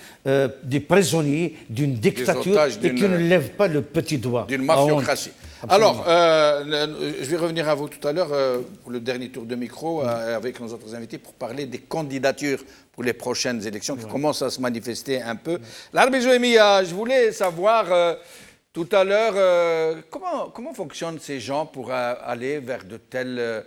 des prisonniers d'une dictature et qu'ils ne lèvent pas le petit doigt. D'une mafiocratie. Alors, je vais revenir à vous tout à l'heure pour le dernier tour de micro avec nos autres invités pour parler des candidatures pour les prochaines élections qui commencent à se manifester un peu. Larbi Zouemia, je voulais savoir tout à l'heure comment fonctionnent ces gens pour aller vers de telles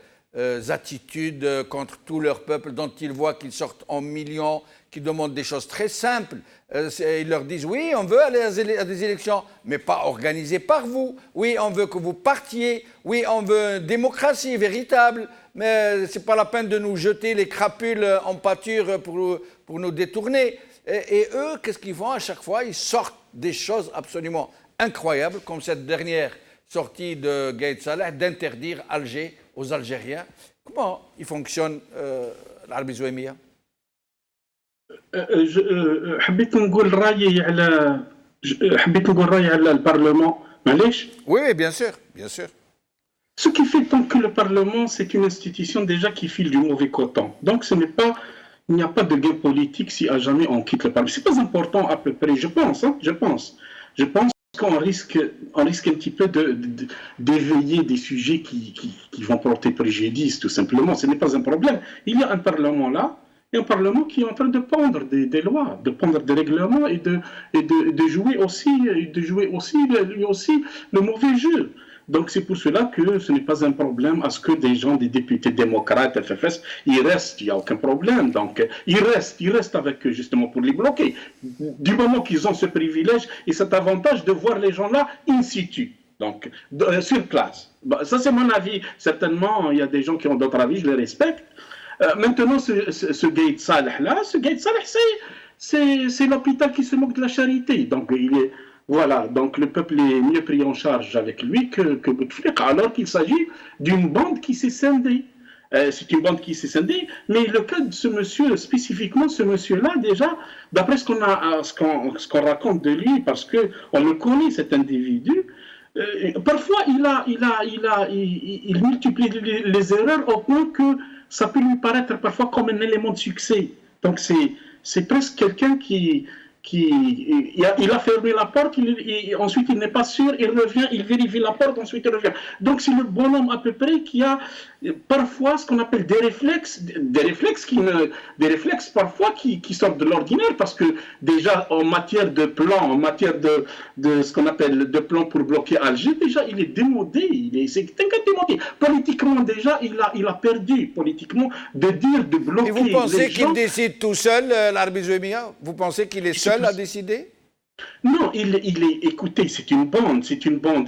attitudes contre tout leur peuple dont ils voient qu'ils sortent en millions, qui demandent des choses très simples. Ils leur disent oui, on veut aller à des élections, mais pas organisées par vous. Oui, on veut que vous partiez. Oui, on veut une démocratie véritable. Mais ce n'est pas la peine de nous jeter les crapules en pâture pour nous détourner. Et eux, qu'est-ce qu'ils font à chaque fois? Ils sortent des choses absolument incroyables, comme cette dernière sortie de Gaïd Salah d'interdire Alger aux Algériens. Comment il fonctionne l'Arbi Zouemia? حبيت نقول رايي على البرلمان معليش. Oui, bien sûr, bien sûr. Ce qui fait tant que le Parlement, c'est une institution déjà qui file du mauvais coton. Donc il n'y a pas de gain politique si à jamais on quitte le Parlement. C'est pas important à peu près, je pense qu'on risque un petit peu d'éveiller des sujets qui vont porter préjudice, tout simplement. Ce n'est pas un problème. Il y a un Parlement là, et un Parlement qui est en train de pondre des lois, de pondre des règlements et de jouer aussi lui aussi le mauvais jeu. Donc c'est pour cela que ce n'est pas un problème à ce que des gens, des députés démocrates, FFS, ils restent, il n'y a aucun problème. Donc ils restent avec eux justement pour les bloquer. Du moment qu'ils ont ce privilège et cet avantage de voir les gens là in situ, donc sur place. Ça c'est mon avis. Certainement, il y a des gens qui ont d'autres avis, je les respecte. Maintenant, ce Gaïd Salah là, c'est l'hôpital qui se moque de la charité. Donc voilà, donc le peuple est mieux pris en charge avec lui que Bouteflika, alors qu'il s'agit d'une bande qui s'est scindée. C'est une bande qui s'est scindée, mais le cas de ce monsieur, spécifiquement ce monsieur-là, déjà, d'après ce qu'on raconte de lui, parce qu'on le connaît, cet individu, parfois il multiplie les erreurs au point que ça peut lui paraître parfois comme un élément de succès. Donc c'est presque quelqu'un il a fermé la porte, ensuite il n'est pas sûr, il revient, il vérifie la porte, ensuite il revient. Donc c'est le bonhomme à peu près qui a parfois ce qu'on appelle des réflexes parfois qui sortent de l'ordinaire, parce que déjà en matière de plan, en matière de ce qu'on appelle de plan pour bloquer Alger, déjà il est démodé, c'est un cas démodé. Politiquement déjà il a perdu politiquement de bloquer. Et vous pensez qu'il décide tout seul, l'Arbi Zouemia? Vous pensez qu'il est seul à décider? Non, écoutez, c'est une bande.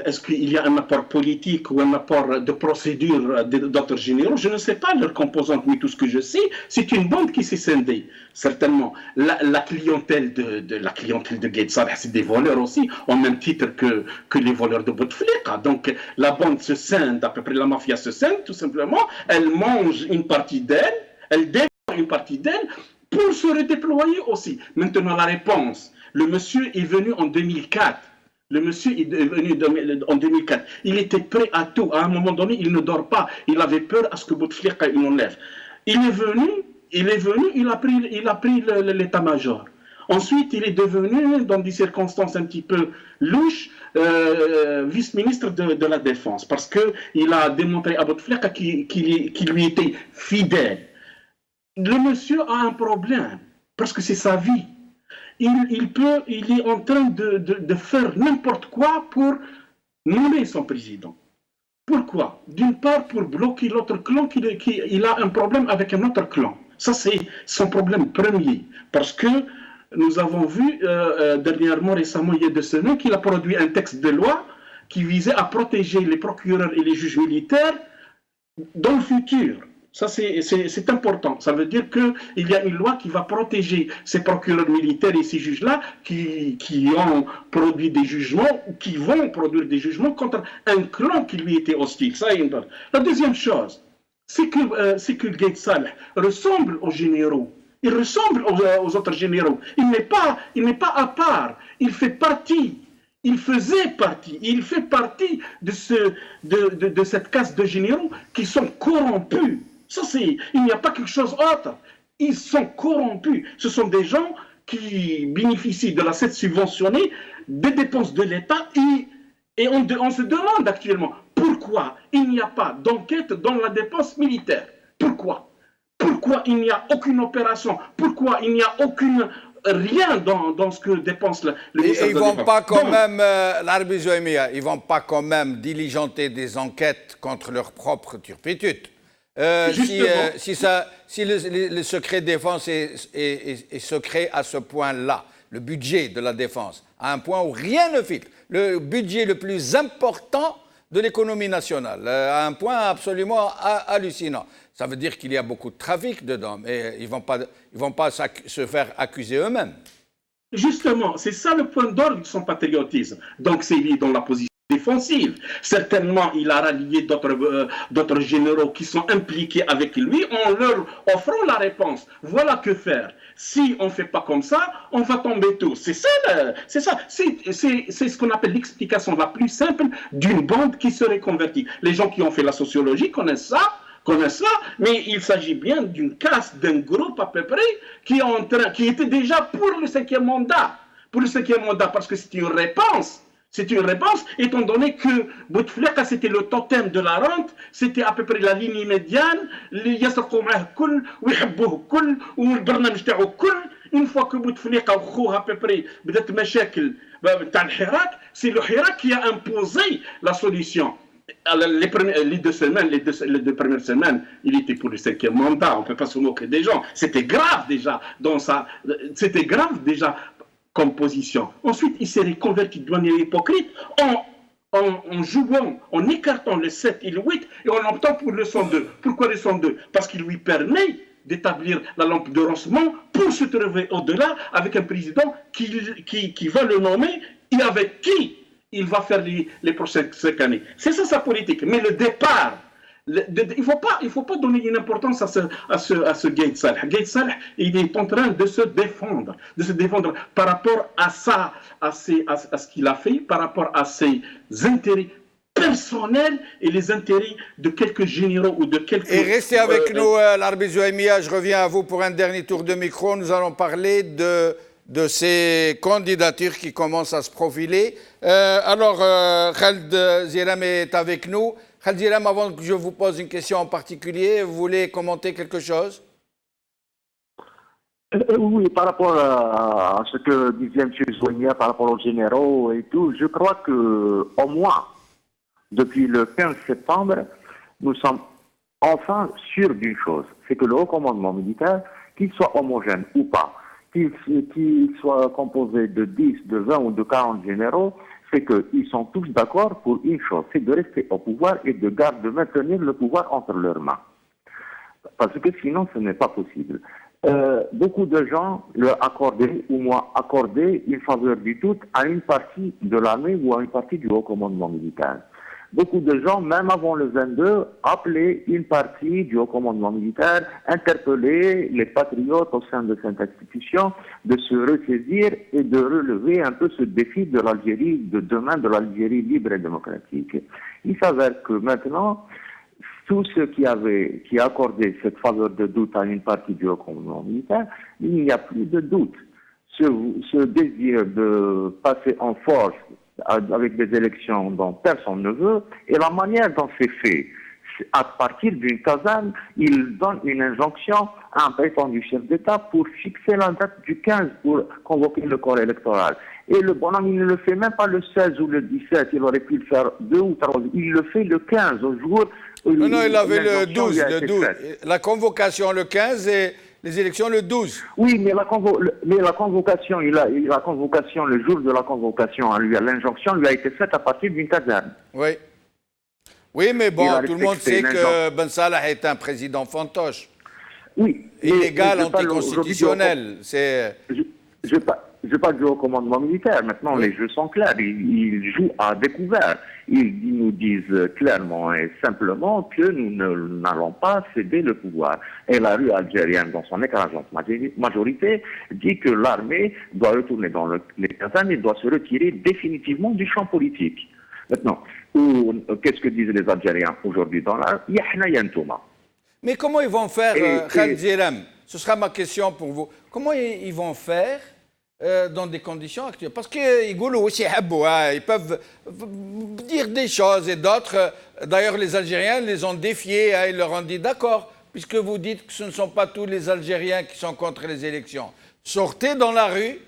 Est-ce qu'il y a un apport politique ou un apport de procédure d'autres généraux? Je ne sais pas leurs composantes, mais tout ce que je sais, c'est une bande qui s'est scindée, certainement. La clientèle de Gaïd Salah, c'est des voleurs aussi, au même titre que les voleurs de Bouteflika. Donc la bande se scinde, à peu près la mafia se scinde, tout simplement. Elle mange une partie d'elle, elle dévore une partie d'elle pour se redéployer aussi. Maintenant, la réponse. Le monsieur est venu en 2004. Il était prêt à tout. À un moment donné, il ne dort pas. Il avait peur à ce que Bouteflika il enlève. Il est venu, il a pris l'état-major. Ensuite, il est devenu, dans des circonstances un petit peu louches, vice-ministre de la Défense, parce qu'il a démontré à Bouteflika qu'il lui était fidèle. Le monsieur a un problème, parce que c'est sa vie. Il est en train de faire n'importe quoi pour nommer son président. Pourquoi? D'une part, pour bloquer l'autre clan, il a un problème avec un autre clan. Ça, c'est son problème premier. Parce que nous avons vu dernièrement, récemment, il y a 2 semaines, qu'il a produit un texte de loi qui visait à protéger les procureurs et les juges militaires dans le futur. Ça, c'est important. Ça veut dire qu'il y a une loi qui va protéger ces procureurs militaires et ces juges-là qui ont produit des jugements ou qui vont produire des jugements contre un clan qui lui était hostile. Ça, la deuxième chose, c'est que Gaïd Salah ressemble aux généraux. Il ressemble aux autres généraux. Il n'est pas à part. Il fait partie. Il faisait partie. Il fait partie de cette caste de généraux qui sont corrompus. Ça, il n'y a pas quelque chose d'autre. Ils sont corrompus. Ce sont des gens qui bénéficient de l'assiette subventionnée des dépenses de l'État et on se demande actuellement pourquoi il n'y a pas d'enquête dans la dépense militaire. Pourquoi il n'y a aucune opération? Pourquoi il n'y a rien dans ce que dépense le ministère de la Défense? Ils vont pas quand même diligenter des enquêtes contre leur propre turpitude. Si le secret de défense est secret à ce point-là, le budget de la défense, à un point où rien ne filtre, le budget le plus important de l'économie nationale, à un point absolument hallucinant. Ça veut dire qu'il y a beaucoup de trafic dedans, mais ils vont pas se faire accuser eux-mêmes. Justement, c'est ça le point d'orgue de son patriotisme. Donc c'est lui dans la position défensive. Certainement, il a rallié d'autres généraux qui sont impliqués avec lui en leur offrant la réponse. Voilà que faire. Si on ne fait pas comme ça, on va tomber tous. C'est ça. C'est ce qu'on appelle l'explication la plus simple d'une bande qui serait convertie. Les gens qui ont fait la sociologie connaissent ça, mais il s'agit bien d'une caste, d'un groupe à peu près qui était déjà pour le 5e mandat. Pour le 5e mandat, parce que c'est une réponse. C'est une réponse, étant donné que Bouteflika, c'était le totem de la rente, c'était à peu près la ligne médiane, une fois que Bouteflika à peu près c'est le Hirak qui a imposé la solution. Les 2 semaines, les deux premières semaines, il était pour le 5e mandat, on ne peut pas se moquer des gens. C'était grave déjà comme position. Ensuite, il s'est reconverti de manière hypocrite en jouant, en écartant le 7 et le 8 et en optant pour le 102. Pourquoi le 102? Parce qu'il lui permet d'établir la lampe de lancement pour se trouver au-delà avec un président qui va le nommer et avec qui il va faire les prochaines années. C'est ça sa politique. Mais le départ, il faut pas donner une importance à ce Gaïd Salah. Gaïd Salah, il est en train de se défendre par rapport à ce qu'il a fait, par rapport à ses intérêts personnels et les intérêts de quelques généraux ou de quelques... Et restez avec nous, Larbi Zouaimia, je reviens à vous pour un dernier tour de micro. Nous allons parler de ces candidatures qui commencent à se profiler. Alors, Khaled Ziram est avec nous. Khaled Ziram, avant que je vous pose une question en particulier, vous voulez commenter quelque chose? Oui, par rapport à ce que disait M. Zouaimia, par rapport aux généraux et tout, je crois qu'au moins, depuis le 15 septembre, nous sommes enfin sûrs d'une chose, c'est que le haut commandement militaire, qu'il soit homogène ou pas, qu'il soit composé de 10, de 20 ou de 40 généraux, c'est qu'ils sont tous d'accord pour une chose, c'est de rester au pouvoir et de maintenir le pouvoir entre leurs mains. Parce que sinon, ce n'est pas possible. Beaucoup de gens leur accordaient, ou moi accordaient, une faveur du doute à une partie de l'armée ou à une partie du haut commandement militaire. Beaucoup de gens, même avant le 22, appelaient une partie du haut commandement militaire, interpellaient les patriotes au sein de cette institution de se ressaisir et de relever un peu ce défi de l'Algérie de demain, de l'Algérie libre et démocratique. Il s'avère que maintenant, tous ceux qui accordaient cette faveur de doute à une partie du haut commandement militaire, il n'y a plus de doute. ce désir de passer en force avec des élections dont personne ne veut, et la manière dont c'est fait. À partir d'une caserne, il donne une injonction à un prétendu chef d'État pour fixer la date du 15 pour convoquer le corps électoral. Et le bonhomme, il ne le fait même pas le 16 ou le 17, il aurait pu le faire 2 ou 3, il le fait le 15, au jour où non, il avait le l'injonction 12, lui a été faite. La convocation le 15 et les élections le 12. Oui, mais la convocation, la convocation, le jour de la convocation, l'injonction lui a été faite à partir d'une caserne. Oui. Oui, mais bon, tout le monde sait une que Ben Salah est un président fantoche. Oui. Illégal, anticonstitutionnel. Je parle du recommandement militaire. Maintenant, les jeux sont clairs. Ils jouent à découvert. Ils nous disent clairement et simplement que nous n'allons pas céder le pouvoir. Et la rue algérienne, dans son écrasante majorité, dit que l'armée doit retourner dans les casernes et doit se retirer définitivement du champ politique. Maintenant, qu'est-ce que disent les Algériens aujourd'hui dans la Yahna Yantouma? Mais comment ils vont faire, Khaled Zirem? Ce sera ma question pour vous. Comment ils vont faire dans des conditions actuelles? Parce qu'ils peuvent dire des choses et d'autres. D'ailleurs, les Algériens les ont défiés. Ils leur ont dit d'accord, puisque vous dites que ce ne sont pas tous les Algériens qui sont contre les élections. Sortez dans la rue,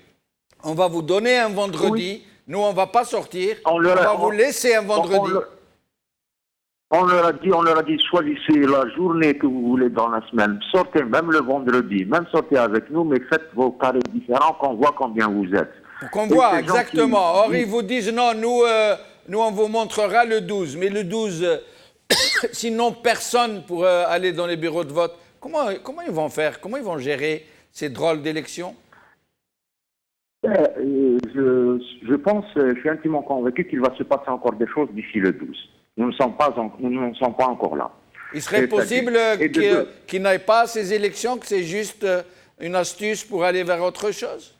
on va vous donner un vendredi. Oui. Nous, on ne va pas sortir. On va vous laisser un vendredi. On leur a dit, choisissez la journée que vous voulez dans la semaine. Sortez même le vendredi, même sortez avec nous, mais faites vos carrés différents, qu'on voit combien vous êtes. Qu'on voit, exactement. Or, ils vous disent, non, nous, on vous montrera le 12. Mais le 12, sinon personne pour aller dans les bureaux de vote. Comment ils vont faire? Comment ils vont gérer ces drôles d'élections? Je pense, je suis intimement convaincu qu'il va se passer encore des choses d'ici le 12. Nous ne sommes pas encore là. Il serait possible qu'il n'aille pas à ces élections, que c'est juste une astuce pour aller vers autre chose?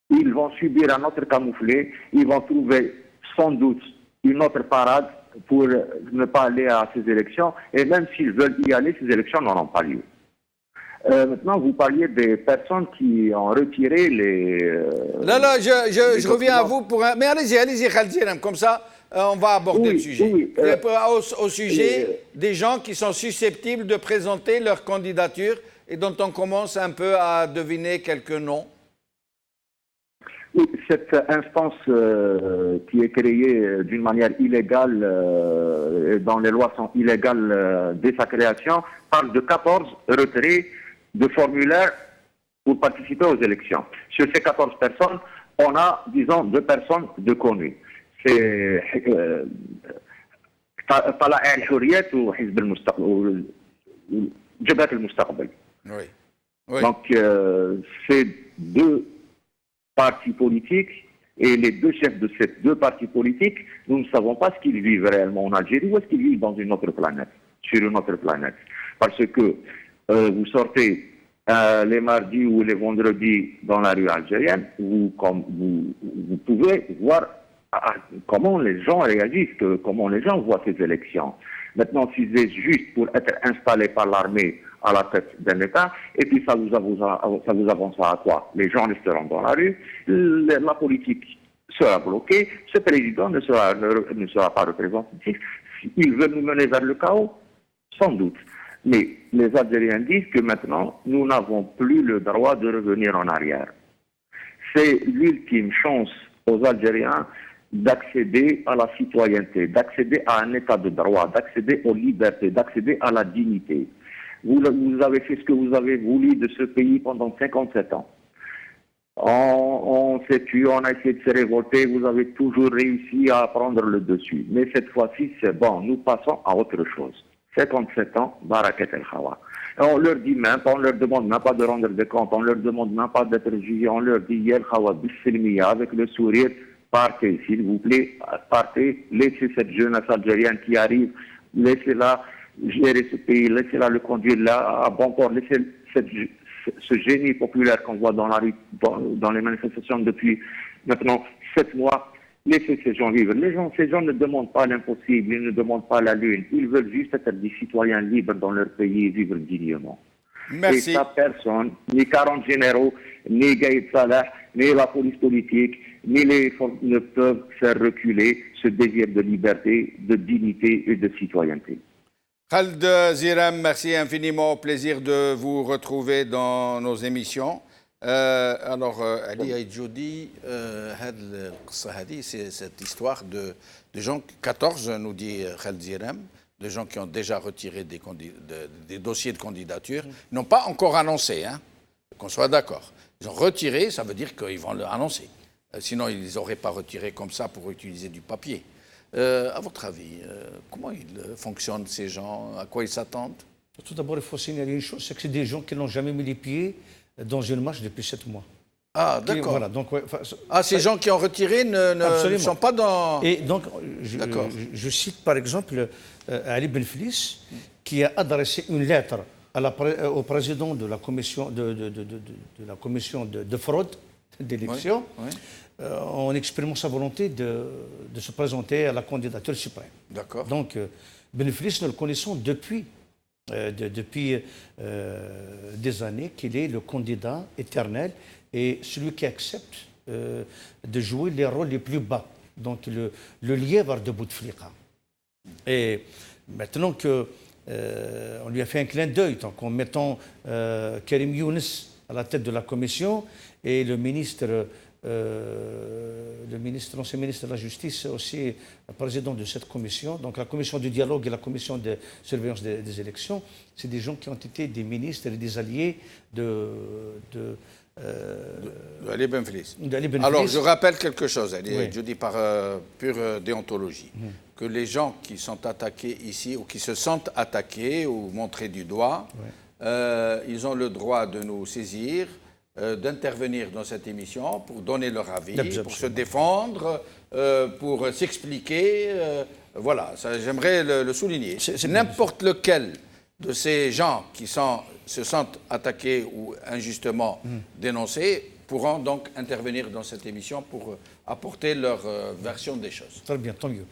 Ils vont subir un autre camouflet, ils vont trouver sans doute une autre parade pour ne pas aller à ces élections, et même s'ils veulent y aller, ces élections n'auront pas lieu. Maintenant, vous parliez des personnes qui ont retiré les... Là, je reviens à vous pour un... Mais allez-y, Khaled Zirem, comme ça, on va aborder le sujet. Oui, au sujet des gens qui sont susceptibles de présenter leur candidature et dont on commence un peu à deviner quelques noms. Oui, cette instance qui est créée d'une manière illégale, dont les lois sont illégales dès sa création, parle de 14 retraits de formulaires pour participer aux élections. Sur ces 14 personnes, on a, disons, 2 personnes de connues. C'est Talaa al-Hurriyat ou Hizb al-Mustaqbal, ou Jabhat al-Mustaqbal. Oui. Donc, c'est 2 partis politiques, et les 2 chefs de ces 2 partis politiques, nous ne savons pas ce qu'ils vivent réellement en Algérie ou est-ce qu'ils vivent dans une autre planète, sur une autre planète. Parce que vous sortez les mardis ou les vendredis dans la rue algérienne, vous pouvez voir comment les gens réagissent, comment les gens voient ces élections. Maintenant, si c'est juste pour être installé par l'armée à la tête d'un État, et puis ça vous avancera à quoi? Les gens resteront dans la rue, la politique sera bloquée, ce président ne sera pas représentatif. Il veut nous mener vers le chaos? Sans doute. Mais les Algériens disent que maintenant, nous n'avons plus le droit de revenir en arrière. C'est l'ultime chance aux Algériens d'accéder à la citoyenneté, d'accéder à un état de droit, d'accéder aux libertés, d'accéder à la dignité. Vous avez fait ce que vous avez voulu de ce pays pendant 57 ans. On s'est tué, on a essayé de se révolter, vous avez toujours réussi à prendre le dessus. Mais cette fois-ci, c'est bon, nous passons à autre chose. 57 ans, Barakat el-Khawa. On leur dit même pas, on leur demande même pas de rendre des comptes, on leur demande même pas d'être jugés, on leur dit Yel Khawa Bissilmiya avec le sourire, partez, s'il vous plaît, partez, laissez cette jeunesse algérienne qui arrive, laissez-la gérer ce pays, laissez-la le conduire là à bon port, laissez ce génie populaire qu'on voit dans la rue, dans les manifestations depuis maintenant 7 mois. Laissez ces gens vivre. Ces gens ne demandent pas l'impossible, ils ne demandent pas la lune. Ils veulent juste être des citoyens libres dans leur pays et vivre dignement. Merci. Et sa personne, ni 40 généraux, ni Gaïd Salah, ni la police politique, ni les forces ne peuvent faire reculer ce désir de liberté, de dignité et de citoyenneté. Khaled Ziram, merci infiniment. Au plaisir de vous retrouver dans nos émissions. Alors, Ali Aïdjoudi, c'est cette histoire de gens, 14, nous dit Khaled Ziram, de gens qui ont déjà retiré des dossiers de candidature. Ils n'ont pas encore annoncé, hein, qu'on soit d'accord. Ils ont retiré, ça veut dire qu'ils vont l'annoncer. Sinon, ils ne les auraient pas retirés comme ça pour utiliser du papier. À votre avis, comment ils fonctionnent, ces gens? À quoi ils s'attendent? Tout d'abord, il faut signaler une chose, c'est que c'est des gens qui n'ont jamais mis les pieds dans une marche depuis 7 mois. Ah, d'accord. Voilà, donc, ouais, ces gens qui ont retiré ne sont pas dans... Et donc, je cite par exemple Ali Benflis, qui a adressé une lettre au président de la commission de fraude d'élection, en exprimant sa volonté de se présenter à la candidature suprême. D'accord. Donc, Benflis, nous le connaissons depuis des années qu'il est le candidat éternel et celui qui accepte de jouer les rôles les plus bas, donc le lièvre de Bouteflika. Et maintenant qu'on lui a fait un clin d'œil, en mettant Karim Younes à la tête de la commission et l'ancien ministre de la Justice aussi président de cette commission, donc la commission du dialogue et la commission de surveillance des élections, c'est des gens qui ont été des ministres et des alliés Ali Benflis. Alors, je rappelle quelque chose, je dis par pure déontologie, que les gens qui sont attaqués ici, ou qui se sentent attaqués ou montrés du doigt, ils ont le droit de nous saisir, d'intervenir dans cette émission pour donner leur avis, pour se défendre, pour s'expliquer. Voilà, j'aimerais le souligner. N'importe lequel de ces gens qui se sentent attaqués ou injustement dénoncés pourront donc intervenir dans cette émission pour apporter leur version des choses. Très bien, tant mieux.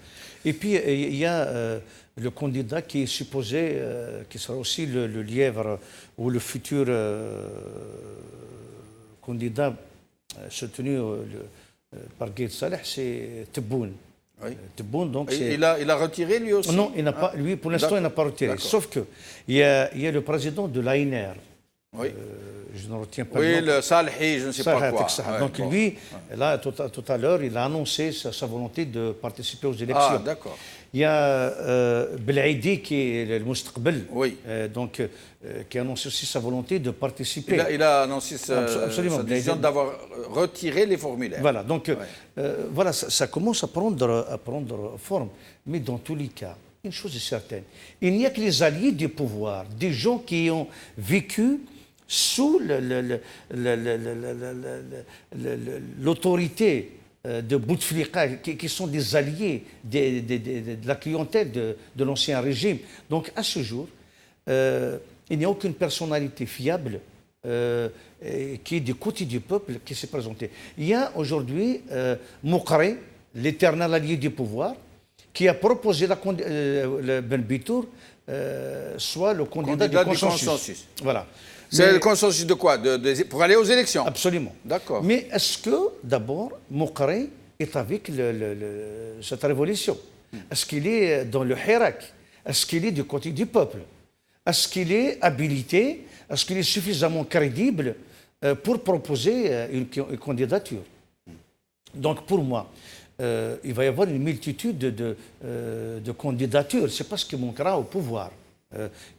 Et puis, il y a le candidat qui est supposé, qui sera aussi le lièvre ou le futur candidat soutenu par Gaïd Salah, c'est Tebboune. Oui. Tebboune, donc il a retiré lui aussi? Non, il n'a pas, lui pour l'instant il n'a pas retiré. Sauf qu'il y a le président de l'ANR. Oui. Je ne retiens pas le nom. Le Salhi, je ne sais pas quoi. Donc lui, là, tout à l'heure, il a annoncé sa volonté de participer aux élections. Ah, d'accord. Il y a Belaïdi qui est le Moustaqbel, donc qui a annoncé aussi sa volonté de participer. Il a annoncé sa décision d'avoir retiré les formulaires. Voilà, donc voilà, ça commence à prendre forme. Mais dans tous les cas, une chose est certaine, il n'y a que les alliés du pouvoir, des gens qui ont vécu sous l'autorité de Bouteflika, qui sont des alliés de la clientèle de l'ancien régime. Donc à ce jour, il n'y a aucune personnalité fiable qui est du côté du peuple qui s'est présentée. Il y a aujourd'hui Moukri, l'éternel allié du pouvoir, qui a proposé le Ben Bitour soit le candidat du consensus. Voilà. C'est le consensus de quoi? Pour aller aux élections? Absolument. D'accord. Mais est-ce que, d'abord, Moukri est avec cette révolution? Est-ce qu'il est dans le Hirak? Est-ce qu'il est du côté du peuple? Est-ce qu'il est habilité? Est-ce qu'il est suffisamment crédible pour proposer une candidature? Donc, pour moi, il va y avoir une multitude de candidatures. C'est pas ce qui manquera au pouvoir.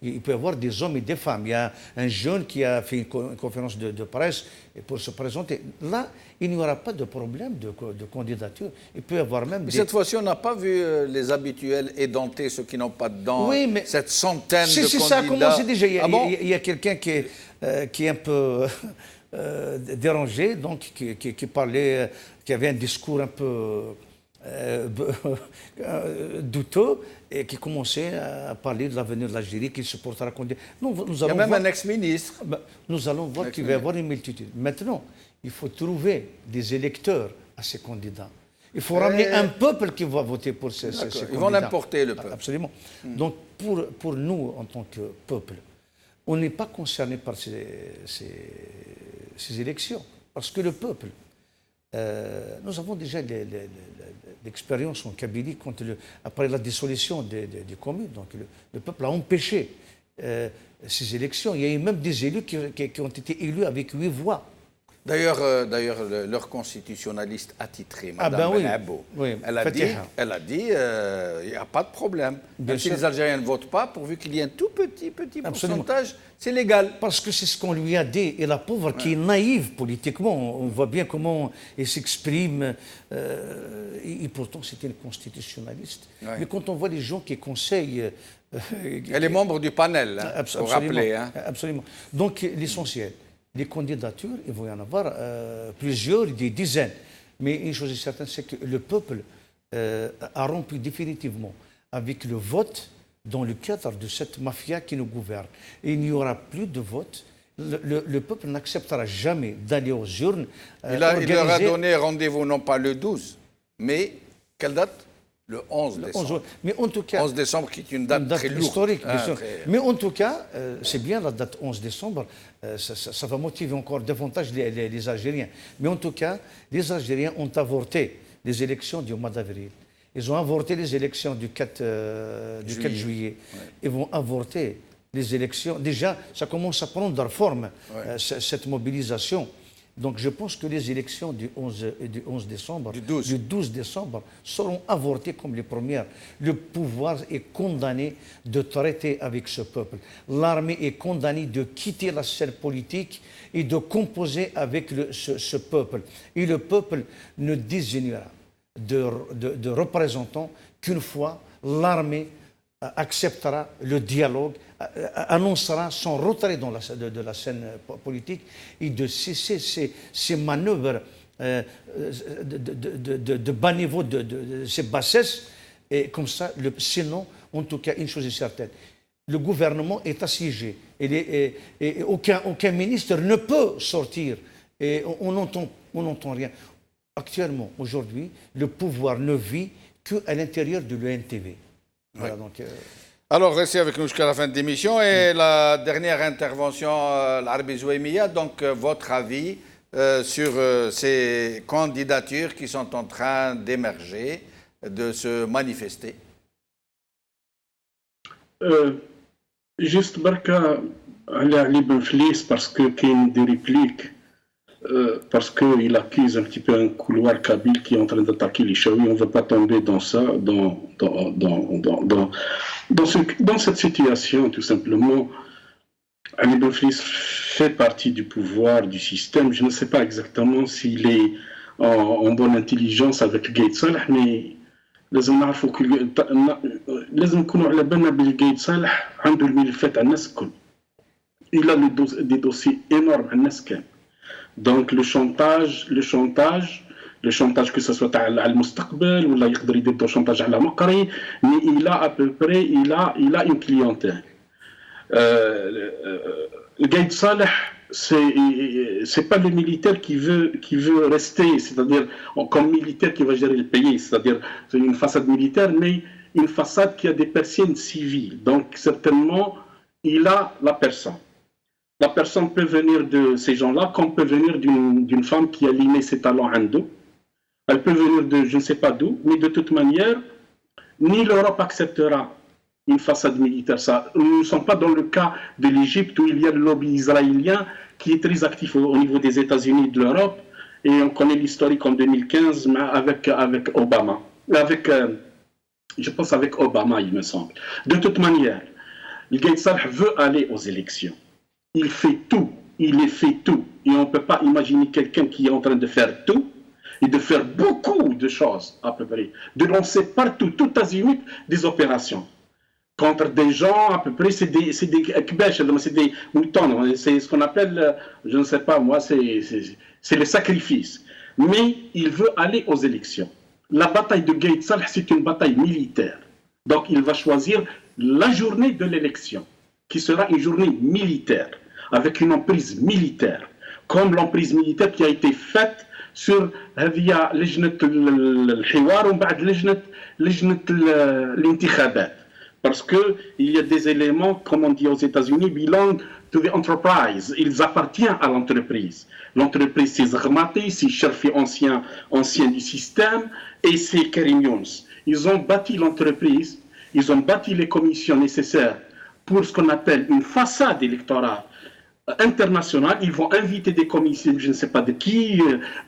Il peut y avoir des hommes et des femmes. Il y a un jeune qui a fait une conférence de presse pour se présenter. Là, il n'y aura pas de problème de candidature. Il peut y avoir même mais cette fois-ci, on n'a pas vu les habituels édentés, ceux qui n'ont pas de dents, mais cette centaine de candidats. Ça a commencé déjà. Il y a quelqu'un qui est un peu dérangé, donc qui parlait, qui avait un discours un peu douteux et qui commençait à parler de l'avenir de l'Algérie, qu'il se portera candidat. Il y a même un ex-ministre. Nous allons voir qu'il va y avoir une multitude. Maintenant, il faut trouver des électeurs à ces candidats. Il faut ramener un peuple qui va voter pour ces candidats. Ils vont l'importer, le peuple. Absolument. Donc, pour nous, en tant que peuple, on n'est pas concerné par ces élections, parce que le peuple, nous avons déjà l'expérience en Kabylie après la dissolution des communes, donc le peuple a empêché ces élections. Il y a eu même des élus qui ont été élus avec 8 voix. D'ailleurs, leur constitutionnaliste attitrée, Mme Benabou, elle a dit, il n'y a pas de problème. Même si les Algériens ne votent pas, pourvu qu'il y ait un tout petit pourcentage, c'est légal. Parce que c'est ce qu'on lui a dit. Et la pauvre qui est naïve politiquement, on voit bien comment elle s'exprime. Et pourtant, c'était une constitutionnaliste. Mais quand on voit les gens qui conseillent... elle est membre du panel, hein, pour rappeler. Hein. Absolument. Donc, l'essentiel... Les candidatures, il va y en avoir plusieurs, des dizaines. Mais une chose est certaine, c'est que le peuple a rompu définitivement avec le vote dans le cadre de cette mafia qui nous gouverne. Et il n'y aura plus de vote. Le peuple n'acceptera jamais d'aller aux urnes. Il leur a donné rendez-vous non pas le 12, mais quelle date ? Le 11 décembre. Mais en tout cas, 11 décembre qui est une date très lourde. Historique, bien sûr. Mais en tout cas, c'est bien la date 11 décembre, ça va motiver encore davantage les Algériens. Mais en tout cas, les Algériens ont avorté les élections du mois d'avril. Ils ont avorté les élections du 4 juillet. Ils vont avorter les élections. Déjà, ça commence à prendre forme, cette mobilisation. Donc je pense que les élections du 12 décembre seront avortées comme les premières. Le pouvoir est condamné de traiter avec ce peuple. L'armée est condamnée de quitter la scène politique et de composer avec ce peuple. Et le peuple ne désignera de représentants qu'une fois l'armée acceptera le dialogue, annoncera son retrait de la scène politique et de cesser ces manœuvres de bas niveau, ces bassesses. Et comme ça, sinon, en tout cas, une chose est certaine, le gouvernement est assiégé et aucun ministre ne peut sortir. Et on n'entend rien. Actuellement, aujourd'hui, le pouvoir ne vit qu'à l'intérieur de l'ENTV. Voilà, donc, alors, restez avec nous jusqu'à la fin de l'émission. Et la dernière intervention, l'Arbi Zouaimia, donc votre avis sur ces candidatures qui sont en train d'émerger, de se manifester. Juste, Barka, Ali Benflis, parce qu'il y a des répliques, parce qu'il accuse un petit peu un couloir kabyle qui est en train d'attaquer les Chaouis. On ne veut pas tomber dans ça, dans cette situation, tout simplement. Ali Benflis fait partie du pouvoir, du système. Je ne sais pas exactement s'il est en bonne intelligence avec Gaïd Salah, mais لازم نعرفوا لازم نكونوا على بالنا بلي قايد صالح عنده الملفات على الناس الكل. Il a des dossiers énormes على الناس كامل. Donc le chantage que ce soit على المستقبل ولا يقدر يدير شانتاج على مقري, mais il a à peu près il a une clientèle. Gaïd Salah, c'est pas le militaire qui veut rester, c'est-à-dire comme militaire qui va gérer le pays, c'est-à-dire c'est une façade militaire, mais une façade qui a des persiennes civiles. Donc certainement, il a la personne. La personne peut venir de ces gens-là, comme peut venir d'une femme qui a limé ses talents en dos. Elle peut venir de je ne sais pas d'où, mais de toute manière, ni l'Europe acceptera une façade militaire. Ça, nous ne sommes pas dans le cas de l'Égypte où il y a le lobby israélien qui est très actif au niveau des États-Unis et de l'Europe. Et on connaît l'historique en 2015 avec Obama. Je pense avec Obama, il me semble. De toute manière, le Gaïd Salah veut aller aux élections. Il fait tout. Et on ne peut pas imaginer quelqu'un qui est en train de faire tout et de faire beaucoup de choses, à peu près. De lancer partout, tout azimut, des opérations. Contre des gens, à peu près, c'est des kbèches, c'est des moutons, c'est ce qu'on appelle, je ne sais pas moi, c'est le sacrifice. Mais il veut aller aux élections. La bataille de Gaïd Salah, c'est une bataille militaire. Donc il va choisir la journée de l'élection, qui sera une journée militaire, avec une emprise militaire, comme l'emprise militaire qui a été faite sur via لجنة الحوار وبعد لجنة الانتخابات. Parce qu'il y a des éléments, comme on dit aux États-Unis, belong to the enterprise. Ils appartiennent à l'entreprise. L'entreprise, c'est Zermati, c'est Cherfi ancien du système, et c'est Karim Younes. Ils ont bâti l'entreprise, ils ont bâti les commissions nécessaires pour ce qu'on appelle une façade électorale internationale. Ils vont inviter des commissions, je ne sais pas de qui,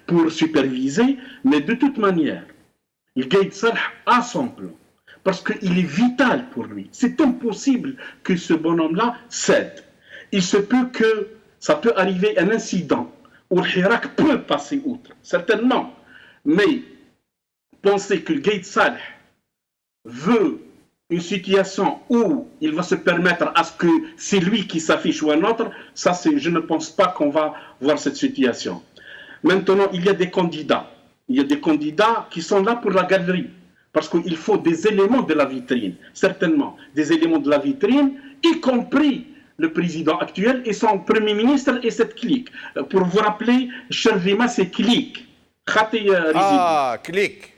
pour superviser, mais de toute manière, le Gaïd Salah a son plan, parce qu'il est vital pour lui. C'est impossible que ce bonhomme-là cède. Il se peut que ça peut arriver un incident où le Hirak peut passer outre, certainement. Mais penser que le Gaïd Salah veut une situation où il va se permettre à ce que c'est lui qui s'affiche ou un autre, ça, je ne pense pas qu'on va voir cette situation. Maintenant, il y a des candidats. Il y a des candidats qui sont là pour la galerie, parce qu'il faut des éléments de la vitrine, certainement, des éléments de la vitrine, y compris le président actuel et son premier ministre et cette clique. Pour vous rappeler, Chervima, c'est clique. Ah, clique.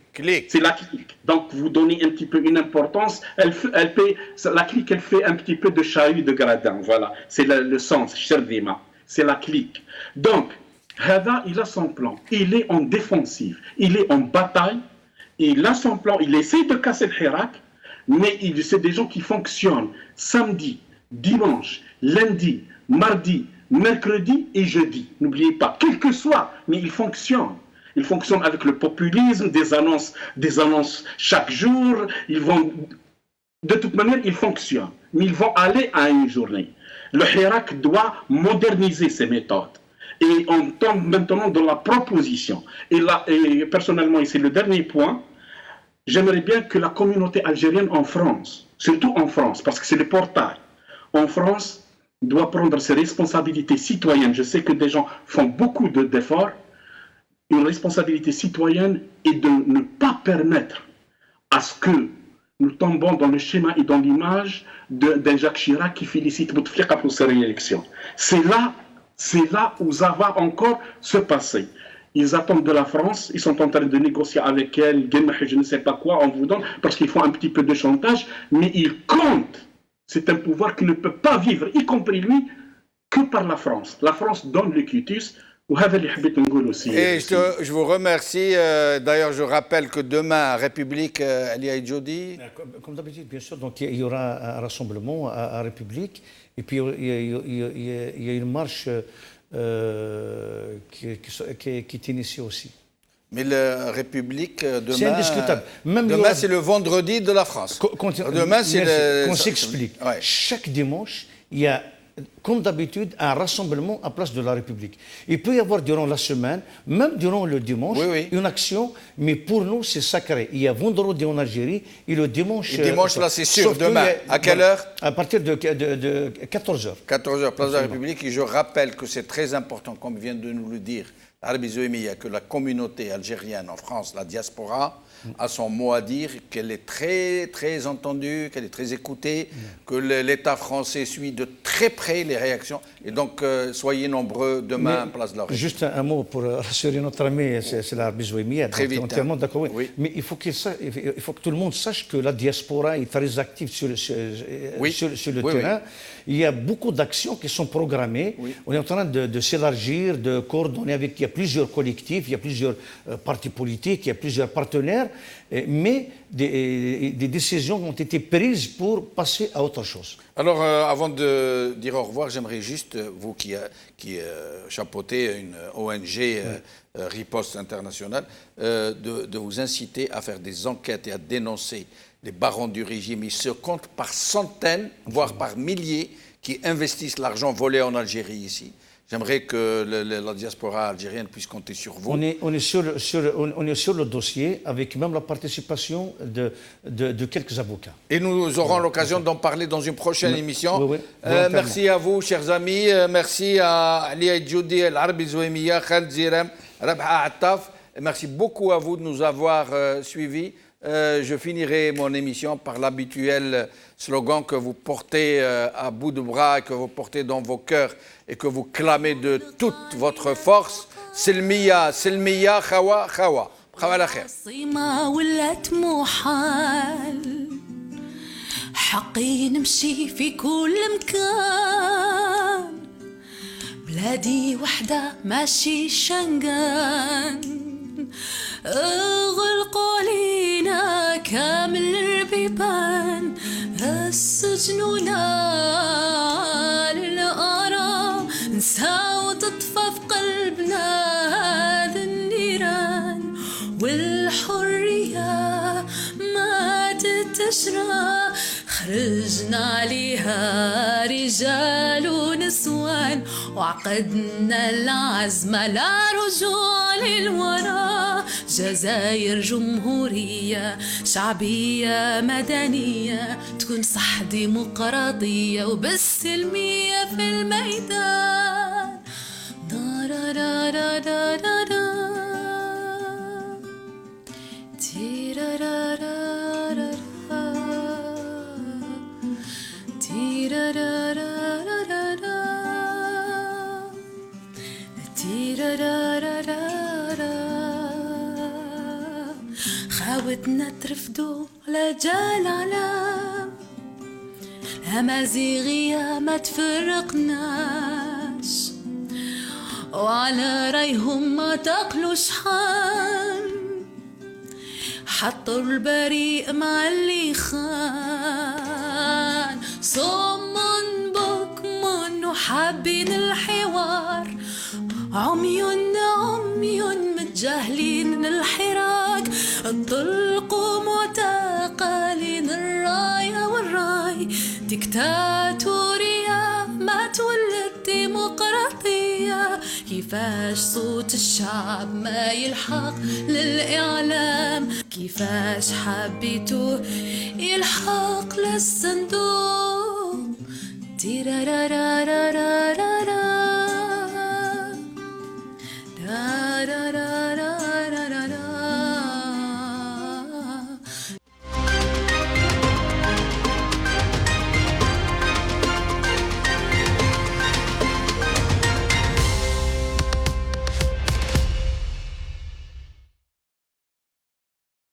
C'est la clique. Donc, vous donnez un petit peu une importance. La clique, elle fait un petit peu de chahut de gradin. Voilà, c'est le sens, Chervima. C'est la clique. Donc, Hada, il a son plan. Il est en défensive. Il est en bataille. Il a son plan. Il essaie de casser le Hirak. Mais c'est des gens qui fonctionnent samedi, dimanche, lundi, mardi, mercredi et jeudi. N'oubliez pas, quel que soit, mais ils fonctionnent. Ils fonctionnent avec le populisme, des annonces chaque jour. De toute manière, ils fonctionnent. Mais ils vont aller à une journée. Le Hirak doit moderniser ses méthodes. Et on tombe maintenant dans la proposition. Et personnellement, et c'est le dernier point, j'aimerais bien que la communauté algérienne en France, surtout en France, parce que c'est le portail, en France, doit prendre ses responsabilités citoyennes. Je sais que des gens font beaucoup d'efforts. Une responsabilité citoyenne est de ne pas permettre à ce que nous tombons dans le schéma et dans l'image d'un Jacques Chirac qui félicite Bouteflika pour sa réélection. C'est là où ça va encore se passer. Ils attendent de la France, ils sont en train de négocier avec elle, je ne sais pas quoi, on vous donne, parce qu'ils font un petit peu de chantage, mais ils comptent. C'est un pouvoir qui ne peut pas vivre, y compris lui, que par la France. La France donne le quitus. Et je vous remercie. D'ailleurs, je rappelle que demain, République, Ali Aïdjoudi. Comme d'habitude, bien sûr. Donc, il y aura un rassemblement à République. Et puis, il y a une marche qui est initiée aussi. Mais la République, demain, c'est indiscutable. Demain, c'est le vendredi de la France. Demain, c'est qu'on s'explique. Ouais. Chaque dimanche, il y a, comme d'habitude, un rassemblement à place de la République. Il peut y avoir durant la semaine, même durant le dimanche, une action, mais pour nous, c'est sacré. Il y a vendredi en Algérie et le dimanche... Et dimanche, là, c'est sûr. Demain, à quelle heure? À partir de 14h. 14h, place de la République. Et je rappelle que c'est très important, comme vient de nous le dire Arbi Zouémia, que la communauté algérienne en France, la diaspora, a son mot à dire, qu'elle est très, très entendue, qu'elle est très écoutée, que l'État français suit de très près les réactions. Et donc, soyez nombreux demain, place de la République. Juste un mot pour rassurer notre ami, c'est l'Arbi Zouémia. Très vite. Entièrement d'accord. Oui. Mais il faut que tout le monde sache que la diaspora est très active sur le terrain. Il y a beaucoup d'actions qui sont programmées. On est en train de s'élargir, de coordonner avec... Il y a plusieurs collectifs, il y a plusieurs partis politiques, il y a plusieurs partenaires, mais des décisions ont été prises pour passer à autre chose. Alors, avant de dire au revoir, j'aimerais juste, vous qui chapeautez une ONG Riposte Internationale, de vous inciter à faire des enquêtes et à dénoncer les barons du régime. Ils se comptent par centaines, voire par milliers, qui investissent l'argent volé en Algérie ici. J'aimerais que la diaspora algérienne puisse compter sur vous. On est sur le dossier, avec même la participation de quelques avocats. Et nous aurons l'occasion d'en parler dans une prochaine émission. Merci à vous, chers amis. Merci à Ali Aïdjoudi, El Arbi Zouémia, Khaled Zirem, Rabha Attaf. Merci beaucoup à vous de nous avoir suivis. Je finirai mon émission par l'habituel slogan que vous portez à bout de bras et que vous portez dans vos cœurs et que vous clamez de toute votre force. Silmiya, Silmiya, Khawa, Khawa. Khawa la khair. حقي نمشي في كل مكان بلادي وحدة ماشي شنقان، اغلقوا علينا كامل البيبان، السجن نار الآراء، نسى وتطفى في قلبنا هذه النيران، والحرية ما تتشرى، خرجنا عليها رجال ونسوان، وعقدنا العزم لا رجوع للوراء. جزائر جمهورية شعبية مدنية، تكون صح ديمقراطية وبالسلمية في الميدان. خاوتنا ترفدوا على جال علام، الأمازيغية ما تفرقناش، وعلى رايهم ما تاكلوا شحال، حطوا البريء مع اللي خان، صم بكم وحابين الحوار، عمي متجاهلين الحراك، طلقوا معتقلين الراية والراي، ديكتاتورية ما تولد ديمقراطية، كيفاش صوت الشعب ما يلحق للإعلام، كيفاش حبيتوه يلحق للصندوق. تيرارارارارارا